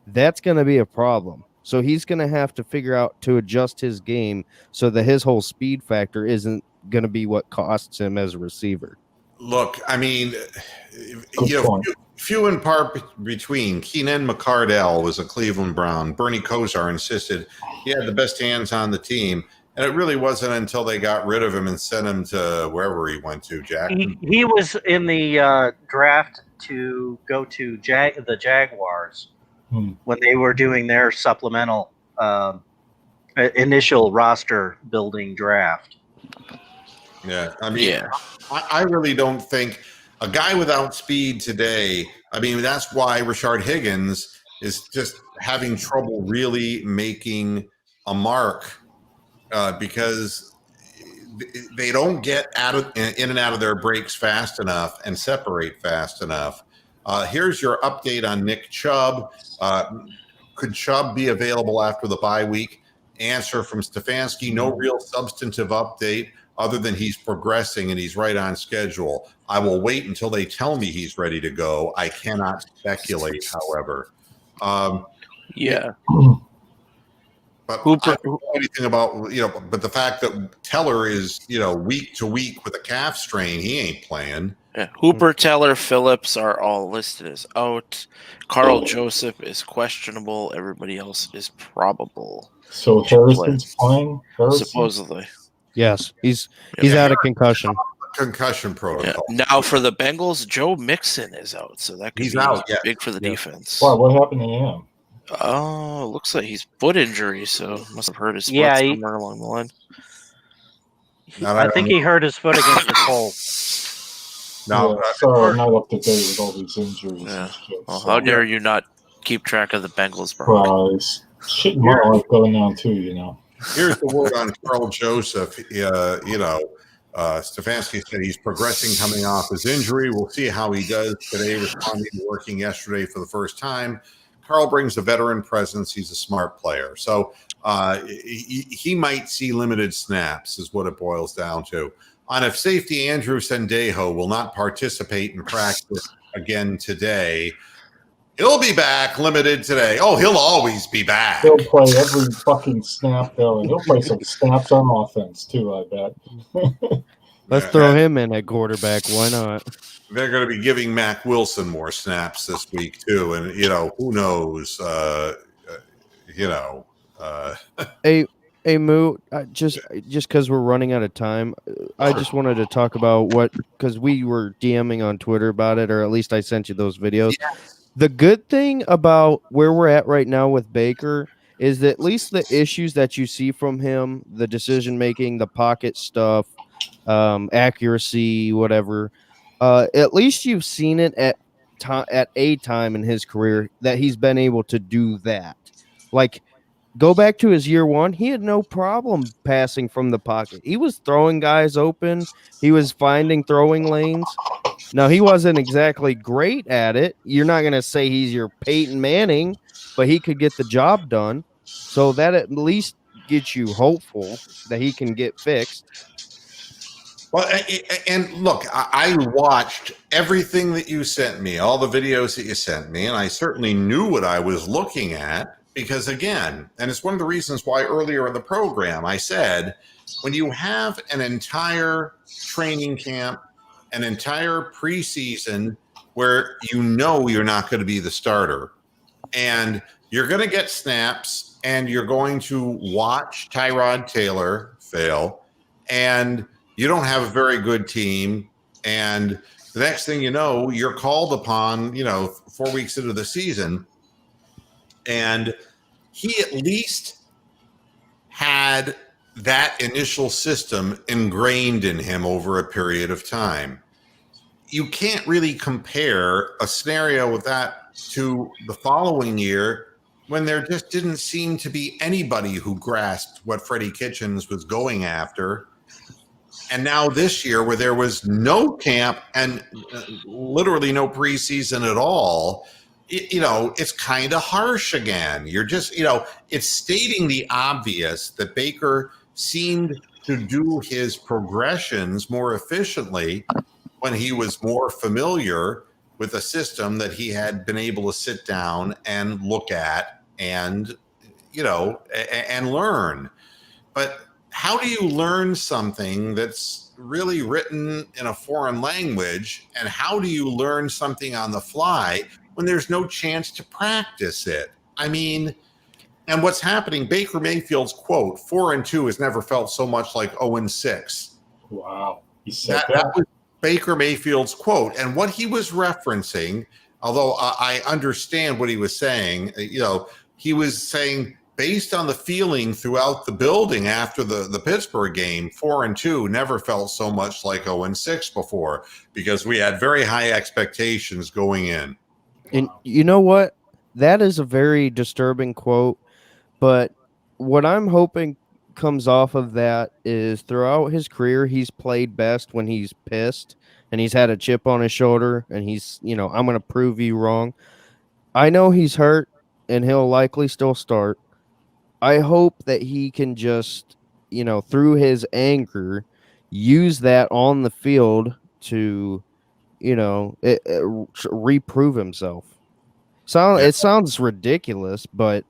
that's going to be a problem. So he's going to have to figure out to adjust his game so that his whole speed factor isn't going to be what costs him as a receiver. Look, I mean, Good point. few and far between. Keenan McCardell was a Cleveland Brown. Bernie Kosar insisted he had the best hands on the team. And it really wasn't until they got rid of him and sent him to wherever he went to, Jack. He was in the draft to go to the Jaguars when they were doing their supplemental initial roster building draft. Yeah, I mean, I really don't think a guy without speed today, I mean, that's why Rashard Higgins is just having trouble really making a mark. Because they don't get in and out of their breaks fast enough and separate fast enough. Here's your update on Nick Chubb. Could Chubb be available after the bye week? Answer from Stefanski, no real substantive update other than he's progressing and he's right on schedule. I will wait until they tell me he's ready to go. I cannot speculate, however. But Hooper, I don't know anything about, but the fact that Teller is, week to week with a calf strain, he ain't playing. Yeah. Hooper, Teller, Phillips are all listed as out. Carl Joseph is questionable. Everybody else is probable. So Harrison's playing? Supposedly. Yes, he's out of concussion. Concussion protocol. Yeah. Now for the Bengals, Joe Mixon is out, so that could be out, big for the defense. Wow, what happened to him? Oh, looks like he's foot injury, so must have hurt his foot somewhere along the line. I think he hurt his foot against the pole. No, sorry, I'm not up to date with all these injuries. Yeah. Shit, well, how dare you not keep track of the Bengals, bro? Shit in my life going on too, Here's the word on Carl Joseph. Stefanski said he's progressing coming off his injury. We'll see how he does today, responding to working yesterday for the first time. Carl brings a veteran presence. He's a smart player. So he might see limited snaps is what it boils down to. On if safety, Andrew Sendejo will not participate in practice again today. He'll be back limited today. Oh, he'll always be back. He'll play every fucking snap, though, and he'll play some snaps on offense, too, I bet. Let's throw him in at quarterback. Why not? They're going to be giving Mac Wilson more snaps this week, too. And, who knows? Hey, Moo, just because we're running out of time, I just wanted to talk about because we were DMing on Twitter about it, or at least I sent you those videos. Yeah. The good thing about where we're at right now with Baker is that at least the issues that you see from him, the decision-making, the pocket stuff, accuracy, whatever, at least you've seen it at a time in his career that he's been able to do that. Like, go back to his year one, he had no problem passing from the pocket. He was throwing guys open. He was finding throwing lanes. Now, he wasn't exactly great at it. You're not going to say he's your Peyton Manning, but he could get the job done. So that at least gets you hopeful that he can get fixed. Well, and look, I watched everything that you sent me, all the videos that you sent me, and I certainly knew what I was looking at because, again, and it's one of the reasons why earlier in the program I said, when you have an entire training camp, an entire preseason where you're not going to be the starter and you're going to get snaps and you're going to watch Tyrod Taylor fail and you don't have a very good team. And the next thing you know, you're called upon, 4 weeks into the season. And he at least had that initial system ingrained in him over a period of time. You can't really compare a scenario with that to the following year when there just didn't seem to be anybody who grasped what Freddie Kitchens was going after. And now this year, where there was no camp and literally no preseason at all, it's kind of harsh again. You're just, it's stating the obvious that Baker seemed to do his progressions more efficiently when he was more familiar with a system that he had been able to sit down and look at and, and learn. But how do you learn something that's really written in a foreign language? And how do you learn something on the fly when there's no chance to practice it? I mean, and what's happening, Baker Mayfield's quote, 4-2 has never felt so much like 0-6. Wow. He said that was Baker Mayfield's quote. And what he was referencing, although I understand what he was saying, he was saying, based on the feeling throughout the building after the Pittsburgh game, 4-2 never felt so much like 0-6 before, because we had very high expectations going in. And you know what? That is a very disturbing quote. But what I'm hoping comes off of that is throughout his career, he's played best when he's pissed and he's had a chip on his shoulder and he's, I'm going to prove you wrong. I know he's hurt and he'll likely still start. I hope that he can just, through his anger, use that on the field to, reprove himself. It sounds ridiculous, but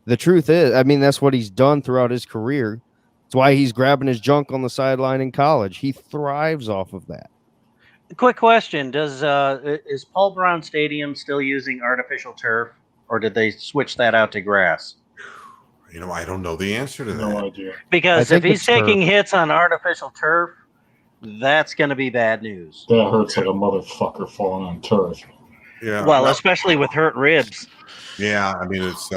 the truth is, that's what he's done throughout his career. It's why he's grabbing his junk on the sideline in college. He thrives off of that. Quick question: is Paul Brown Stadium still using artificial turf, or did they switch that out to grass? I don't know the answer to that. No idea. Because if he's taking hits on artificial turf, that's going to be bad news. That hurts like a motherfucker falling on turf. Yeah. Well, especially with hurt ribs. Yeah, it's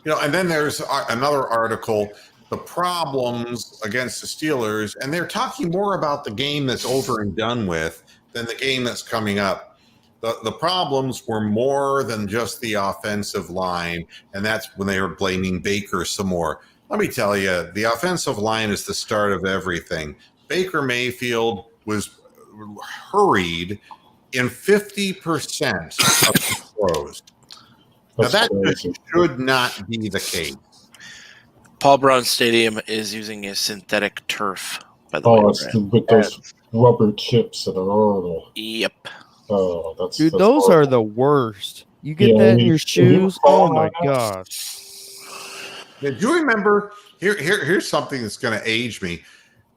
and then there's another article, the problems against the Steelers, and they're talking more about the game that's over and done with than the game that's coming up. The problems were more than just the offensive line, and that's when they were blaming Baker some more. Let me tell you, the offensive line is the start of everything. Baker Mayfield was hurried in 50% of the throws. Now, that should not be the case. Paul Brown Stadium is using a synthetic turf, by the way. It's with those rubber chips that are horrible. Yep. Oh, dude, that's those horrible. are the worst. You get that in your shoes? Oh my gosh. Now, do you remember? Here's something that's going to age me.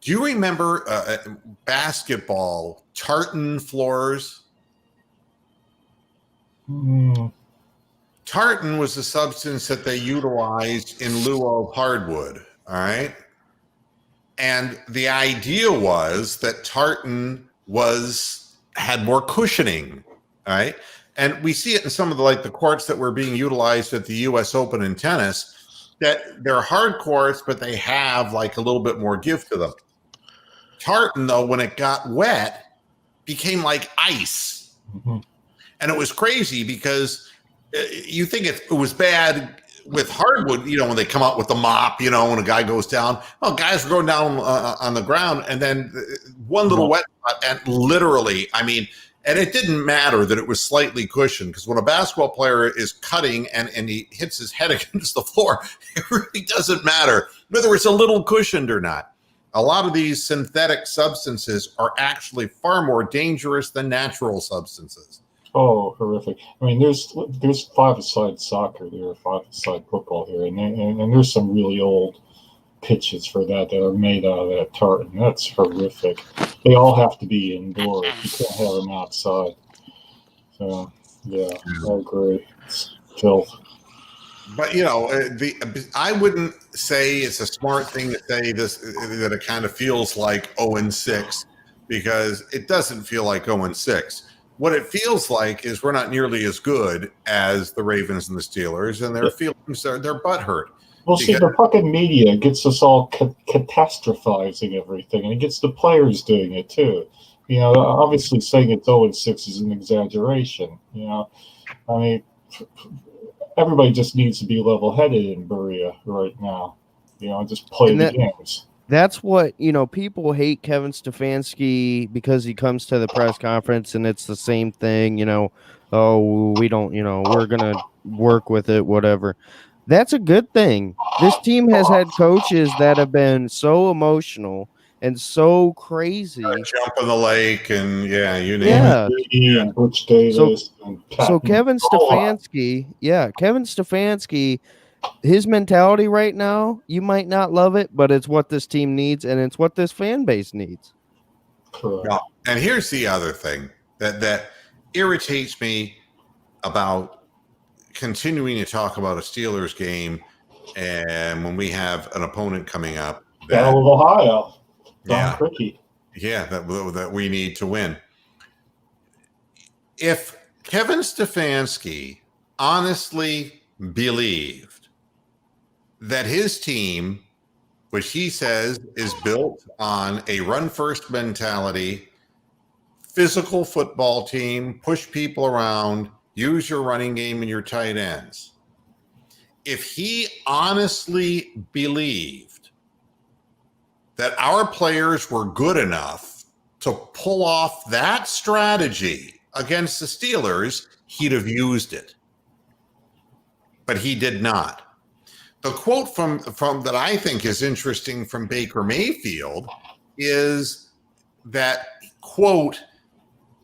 Do you remember basketball tartan floors? Tartan was a substance that they utilized in lieu of hardwood. All right. And the idea was that tartan had more cushioning. All right. And we see it in some of the courts that were being utilized at the US Open in tennis, that they're hard courts, but they have a little bit more give to them. Tartan, though, when it got wet, became like ice. Mm-hmm. And it was crazy because you think it was bad with hardwood, when they come out with the mop, when a guy goes down. Well, guys were going down on the ground, and then one little wet spot, and literally, and it didn't matter that it was slightly cushioned, because when a basketball player is cutting and he hits his head against the floor, it really doesn't matter whether it's a little cushioned or not. A lot of these synthetic substances are actually far more dangerous than natural substances. Oh, horrific! There's five-a-side soccer there, five-a-side football here, and there's some really old pitches for that are made out of that tartan. That's horrific. They all have to be indoors. You can't have them outside. So, yeah, I agree. It's filth. But I wouldn't say it's a smart thing to say this, that it kind of feels like 0-6, because it doesn't feel like 0-6. What it feels like is we're not nearly as good as the Ravens and the Steelers, and their feelings are their butt hurt. Well, see, the fucking media gets us all catastrophizing everything, and it gets the players doing it too. Obviously saying it's 0-6 is an exaggeration. Everybody just needs to be level-headed in Berea right now. Just play the games. That's what, people hate Kevin Stefanski because he comes to the press conference and it's the same thing, oh, we don't, we're going to work with it, whatever. That's a good thing. This team has had coaches that have been so emotional and so crazy. Jump in the lake and you name Yeah. it. And Butch Davis and So Kevin Stefanski, his mentality right now, you might not love it, but it's what this team needs and it's what this fan base needs. Yeah. And here's the other thing that irritates me about continuing to talk about a Steelers game, and when we have an opponent coming up, Battle of Ohio, yeah, Cricky. Yeah, that we need to win. If Kevin Stefanski honestly believed that his team, which he says is built on a run-first mentality, physical football team, push people around, use your running game and your tight ends. If he honestly believed that our players were good enough to pull off that strategy against the Steelers, he'd have used it. But he did not. The quote from that I think is interesting from Baker Mayfield is that, quote,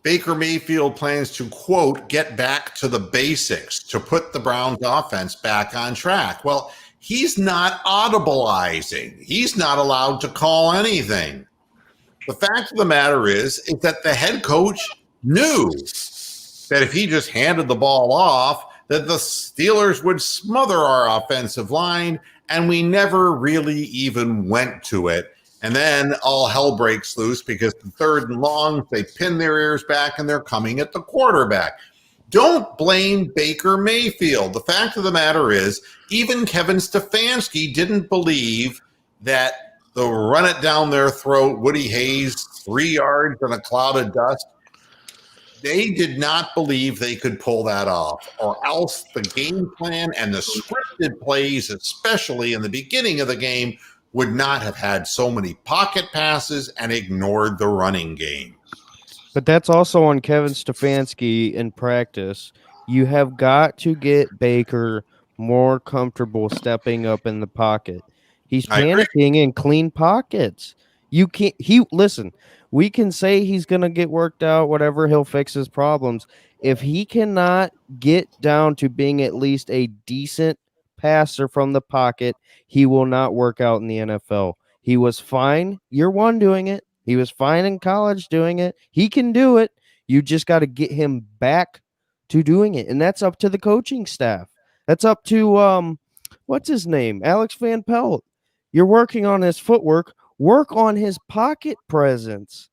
Baker Mayfield plans to, quote, get back to the basics, to put the Browns offense back on track. Well, he's not audibilizing. He's not allowed to call anything. The fact of the matter is that the head coach knew that if he just handed the ball off, that the Steelers would smother our offensive line, and we never really even went to it. And then all hell breaks loose because the 3rd and long, they pin their ears back and they're coming at the quarterback. Don't blame Baker Mayfield. The fact of the matter is, even Kevin Stefanski didn't believe that the run it down their throat, Woody Hayes, 3 yards in a cloud of dust, they did not believe they could pull that off, or else the game plan and the scripted plays, especially in the beginning of the game, would not have had so many pocket passes and ignored the running game. But that's also on Kevin Stefanski in practice. You have got to get Baker more comfortable stepping up in the pocket. He's panicking in clean pockets. Listen, we can say he's going to get worked out, whatever, he'll fix his problems. If he cannot get down to being at least a decent passer from the pocket, he will not work out in the NFL. He was fine year 1 doing it. He was fine in college doing it. He can do it. You just got to get him back to doing it. And that's up to the coaching staff. That's up to, what's his name? Alex Van Pelt. You're working on his footwork. Work on his pocket presence.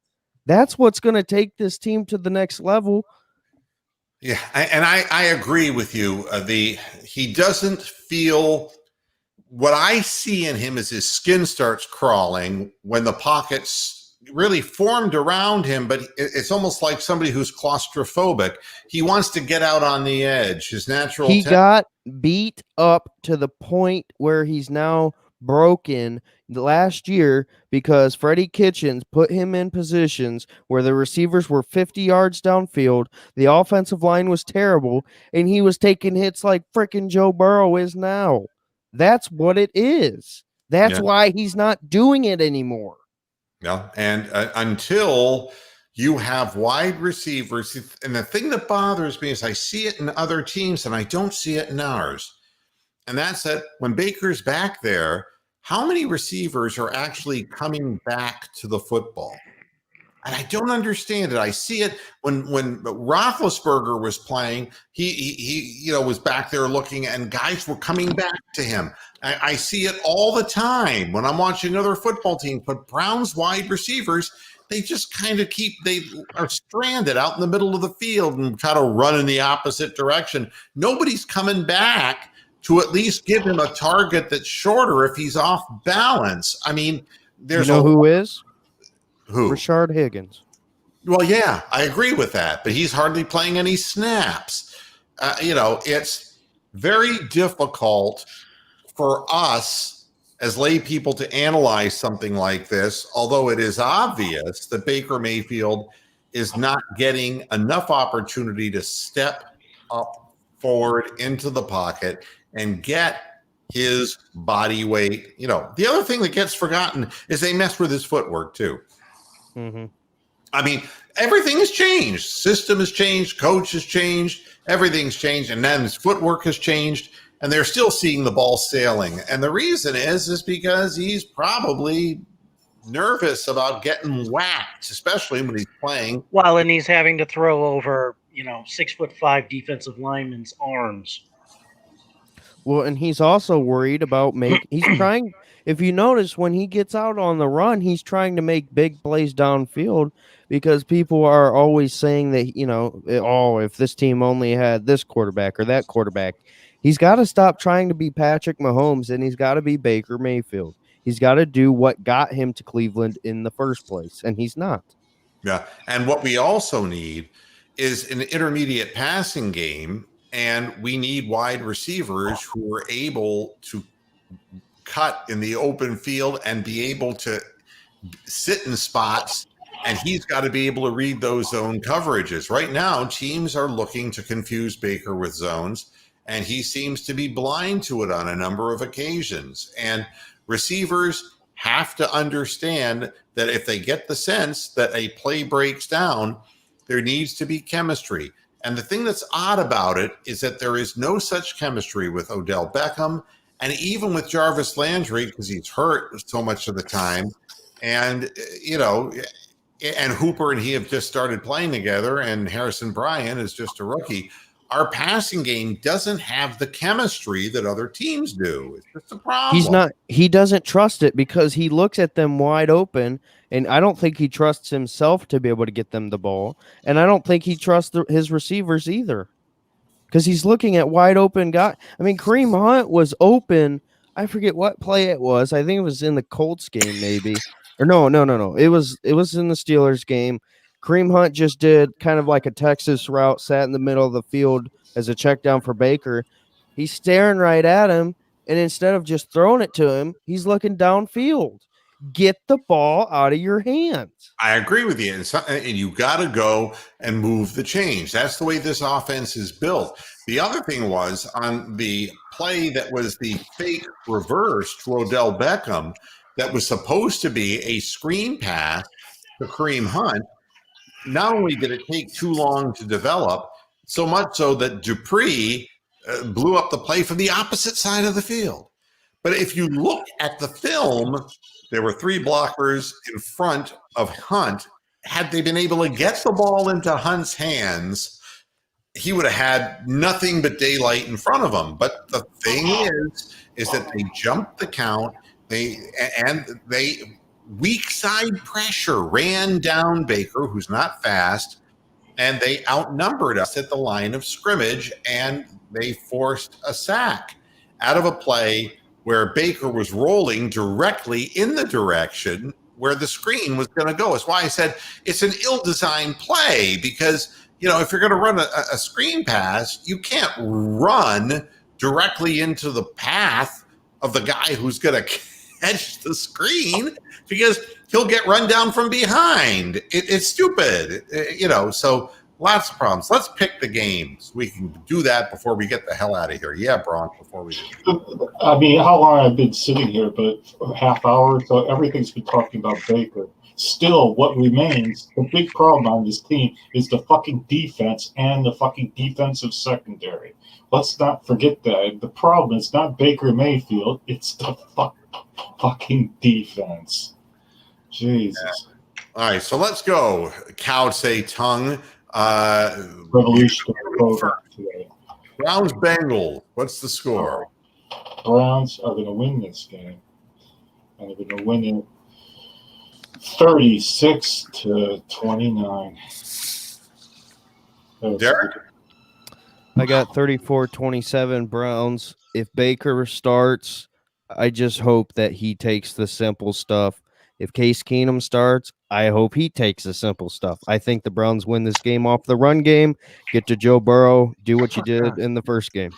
That's what's going to take this team to the next level. Yeah, I agree with you. He doesn't feel – what I see in him is his skin starts crawling when the pocket's really formed around him, but it's almost like somebody who's claustrophobic. He wants to get out on the edge. His natural He got beat up to the point where he's now broken last year because Freddie Kitchens put him in positions where the receivers were 50 yards downfield, the offensive line was terrible, and he was taking hits like frickin' Joe Burrow is now. That's what it is. That's why he's not doing it anymore. Yeah, and until you have wide receivers, and the thing that bothers me is I see it in other teams and I don't see it in ours. And that's that when Baker's back there, how many receivers are actually coming back to the football? And I don't understand it. I see it when Roethlisberger was playing. He was back there looking, and guys were coming back to him. I see it all the time when I'm watching other football teams. But Browns wide receivers, they just kind of they are stranded out in the middle of the field and try to run in the opposite direction. Nobody's coming back to at least give him a target that's shorter if he's off balance. I mean, there's who is? Who? Rashard Higgins. Well, yeah, I agree with that, but he's hardly playing any snaps. It's very difficult for us as lay people to analyze something like this, although it is obvious that Baker Mayfield is not getting enough opportunity to step up forward into the pocket and get his body weight. The other thing that gets forgotten is they mess with his footwork too. Mm-hmm. I mean, everything has changed. System has changed. Coach has changed. Everything's changed. And then his footwork has changed. And they're still seeing the ball sailing. And the reason is because he's probably nervous about getting whacked, especially when he's playing. Well, and he's having to throw over, 6'5" defensive linemen's arms. Well, and he's also worried about he's trying. If you notice, when he gets out on the run, he's trying to make big plays downfield because people are always saying that, if this team only had this quarterback or that quarterback. He's got to stop trying to be Patrick Mahomes, and he's got to be Baker Mayfield. He's got to do what got him to Cleveland in the first place, and he's not. Yeah, and what we also need is an intermediate passing game, and we need wide receivers who are able to cut in the open field and be able to sit in spots, and he's got to be able to read those zone coverages. Right now, teams are looking to confuse Baker with zones, and he seems to be blind to it on a number of occasions. And receivers have to understand that if they get the sense that a play breaks down, there needs to be chemistry. And the thing that's odd about it is that there is no such chemistry with Odell Beckham and even with Jarvis Landry, because he's hurt so much of the time. And, and Hooper and he have just started playing together, and Harrison Bryant is just a rookie. Our passing game doesn't have the chemistry that other teams do. It's just a problem. He doesn't trust it because he looks at them wide open, and I don't think he trusts himself to be able to get them the ball. And I don't think he trusts his receivers either because he's looking at wide open guy. I mean, Kareem Hunt was open. I forget what play it was. I think it was in the Colts game, maybe. Or no. It was in the Steelers game. Kareem Hunt just did kind of like a Texas route, sat in the middle of the field as a check down for Baker. He's staring right at him, and instead of just throwing it to him, he's looking downfield. Get the ball out of your hands. I agree with you. And you got to go and move the chains. That's the way this offense is built. The other thing was on the play that was the fake reverse to Odell Beckham that was supposed to be a screen pass to Kareem Hunt. Not only did it take too long to develop, so much so that Dupree blew up the play from the opposite side of the field. But if you look at the film, there were 3 blockers in front of Hunt. Had they been able to get the ball into Hunt's hands, he would have had nothing but daylight in front of him. But the thing is that they jumped the count. They weak side pressure ran down Baker, who's not fast, and they outnumbered us at the line of scrimmage, and they forced a sack out of a play where Baker was rolling directly in the direction where the screen was going to go. That's why I said it's an ill-designed play because, if you're going to run a screen pass, you can't run directly into the path of the guy who's going to catch the screen because he'll get run down from behind. It's stupid, so lots of problems. Let's pick the games. We can do that before we get the hell out of here. Yeah, Bronk, before we do. I mean, how long I've been sitting here, but a half hour, so everything's been talking about Baker. Still, what remains, the big problem on this team is the fucking defense and the fucking defensive secondary. Let's not forget that. The problem is not Baker Mayfield, it's the fucking defense. Jesus. Yeah. All right, so let's go. Cow say tongue. Revolution today. Browns Bengals. What's the score? Browns are going to win this game. And they're going to win it 36-29. Derek? I got 34-27 Browns. If Baker starts, I just hope that he takes the simple stuff. If Case Keenum starts, I hope he takes the simple stuff. I think the Browns win this game off the run game. Get to Joe Burrow. Do what you did in the first game.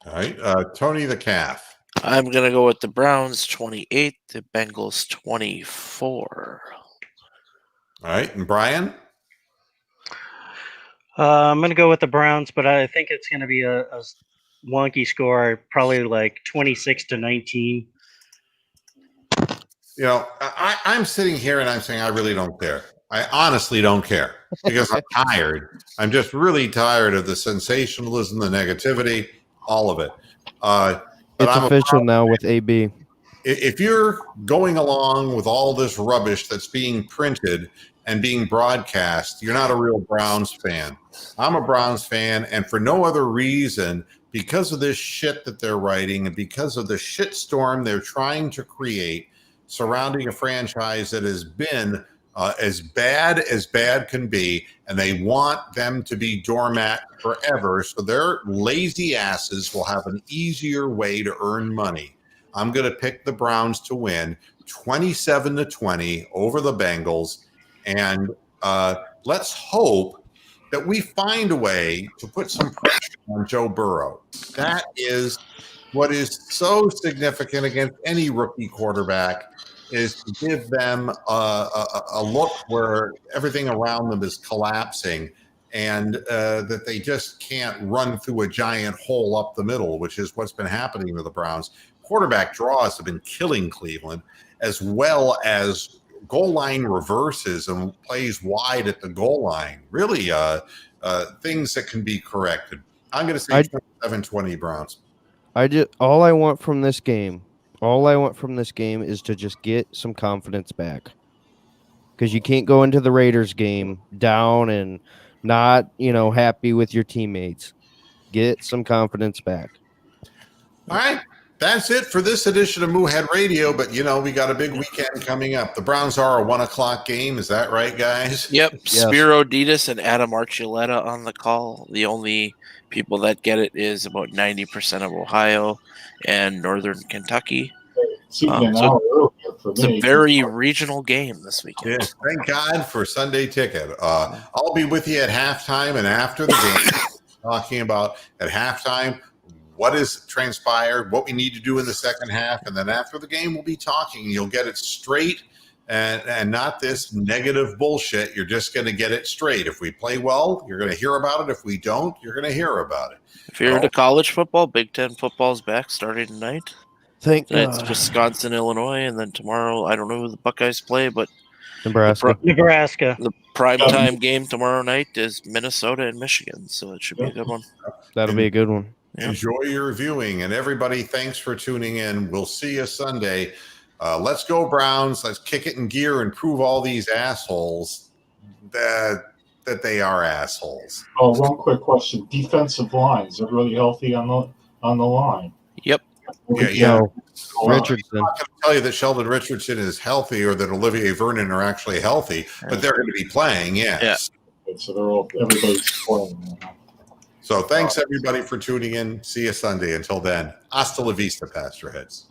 All right. Tony the Calf. I'm going to go with the Browns 28, the Bengals 24. All right, and Brian? I'm going to go with the Browns, but I think it's going to be a wonky score, probably like 26-19. You know, I'm sitting here and I'm saying I really don't care. I honestly don't care because I'm tired. I'm just really tired of the sensationalism, the negativity, all of it. But It's I'm official now with AB. If you're going along with all this rubbish that's being printed and being broadcast, you're not a real Browns fan. I'm a Browns fan, and for no other reason, because of this shit that they're writing and because of the shitstorm they're trying to create surrounding a franchise that has been as bad can be, and they want them to be doormat forever, so their lazy asses will have an easier way to earn money. I'm going to pick the Browns to win 27-20 over the Bengals. And let's hope that we find a way to put some pressure on Joe Burrow. That is what is so significant against any rookie quarterback, is to give them a look where everything around them is collapsing and that they just can't run through a giant hole up the middle, which is what's been happening to the Browns. Quarterback draws have been killing Cleveland, as well as goal line reverses and plays wide at the goal line. Really things that can be corrected. I'm going to say 27-20 Browns. All I want from this game is to just get some confidence back. Because you can't go into the Raiders game down and not, happy with your teammates. Get some confidence back. All right. That's it for this edition of Moohead Radio, but we got a big weekend coming up. The Browns are a 1:00 game. Is that right, guys? Yep. Yes. Spiro Ditas and Adam Archuleta on the call. The only people that get it is about 90% of Ohio and Northern Kentucky. It's an hour earlier for it's me. a very regional game this weekend. Yes, thank God for Sunday Ticket. I'll be with you at halftime and after the game, talking about at halftime what has transpired, what we need to do in the second half, and then after the game, we'll be talking. You'll get it straight and not this negative bullshit. You're just going to get it straight. If we play well, you're going to hear about it. If we don't, you're going to hear about it. If you're into college football, Big Ten football's back starting tonight. It's Wisconsin, Illinois, and then tomorrow, I don't know who the Buckeyes play, but Nebraska. The primetime game tomorrow night is Minnesota and Michigan, so it should be a good one. That'll be a good one. Enjoy your viewing. And everybody, thanks for tuning in. We'll see you Sunday. Let's go Browns. Let's kick it in gear and prove all these assholes that they are assholes. Oh, one quick question. Defensive line. Is everybody healthy on the line? Yep. Yeah. Richardson. I'm not going to tell you that Sheldon Richardson is healthy or that Olivier Vernon are actually healthy, but they're going to be playing, yes. Yeah. So everybody's playing. So thanks, everybody, for tuning in. See you Sunday. Until then, hasta la vista, Pastor Heads.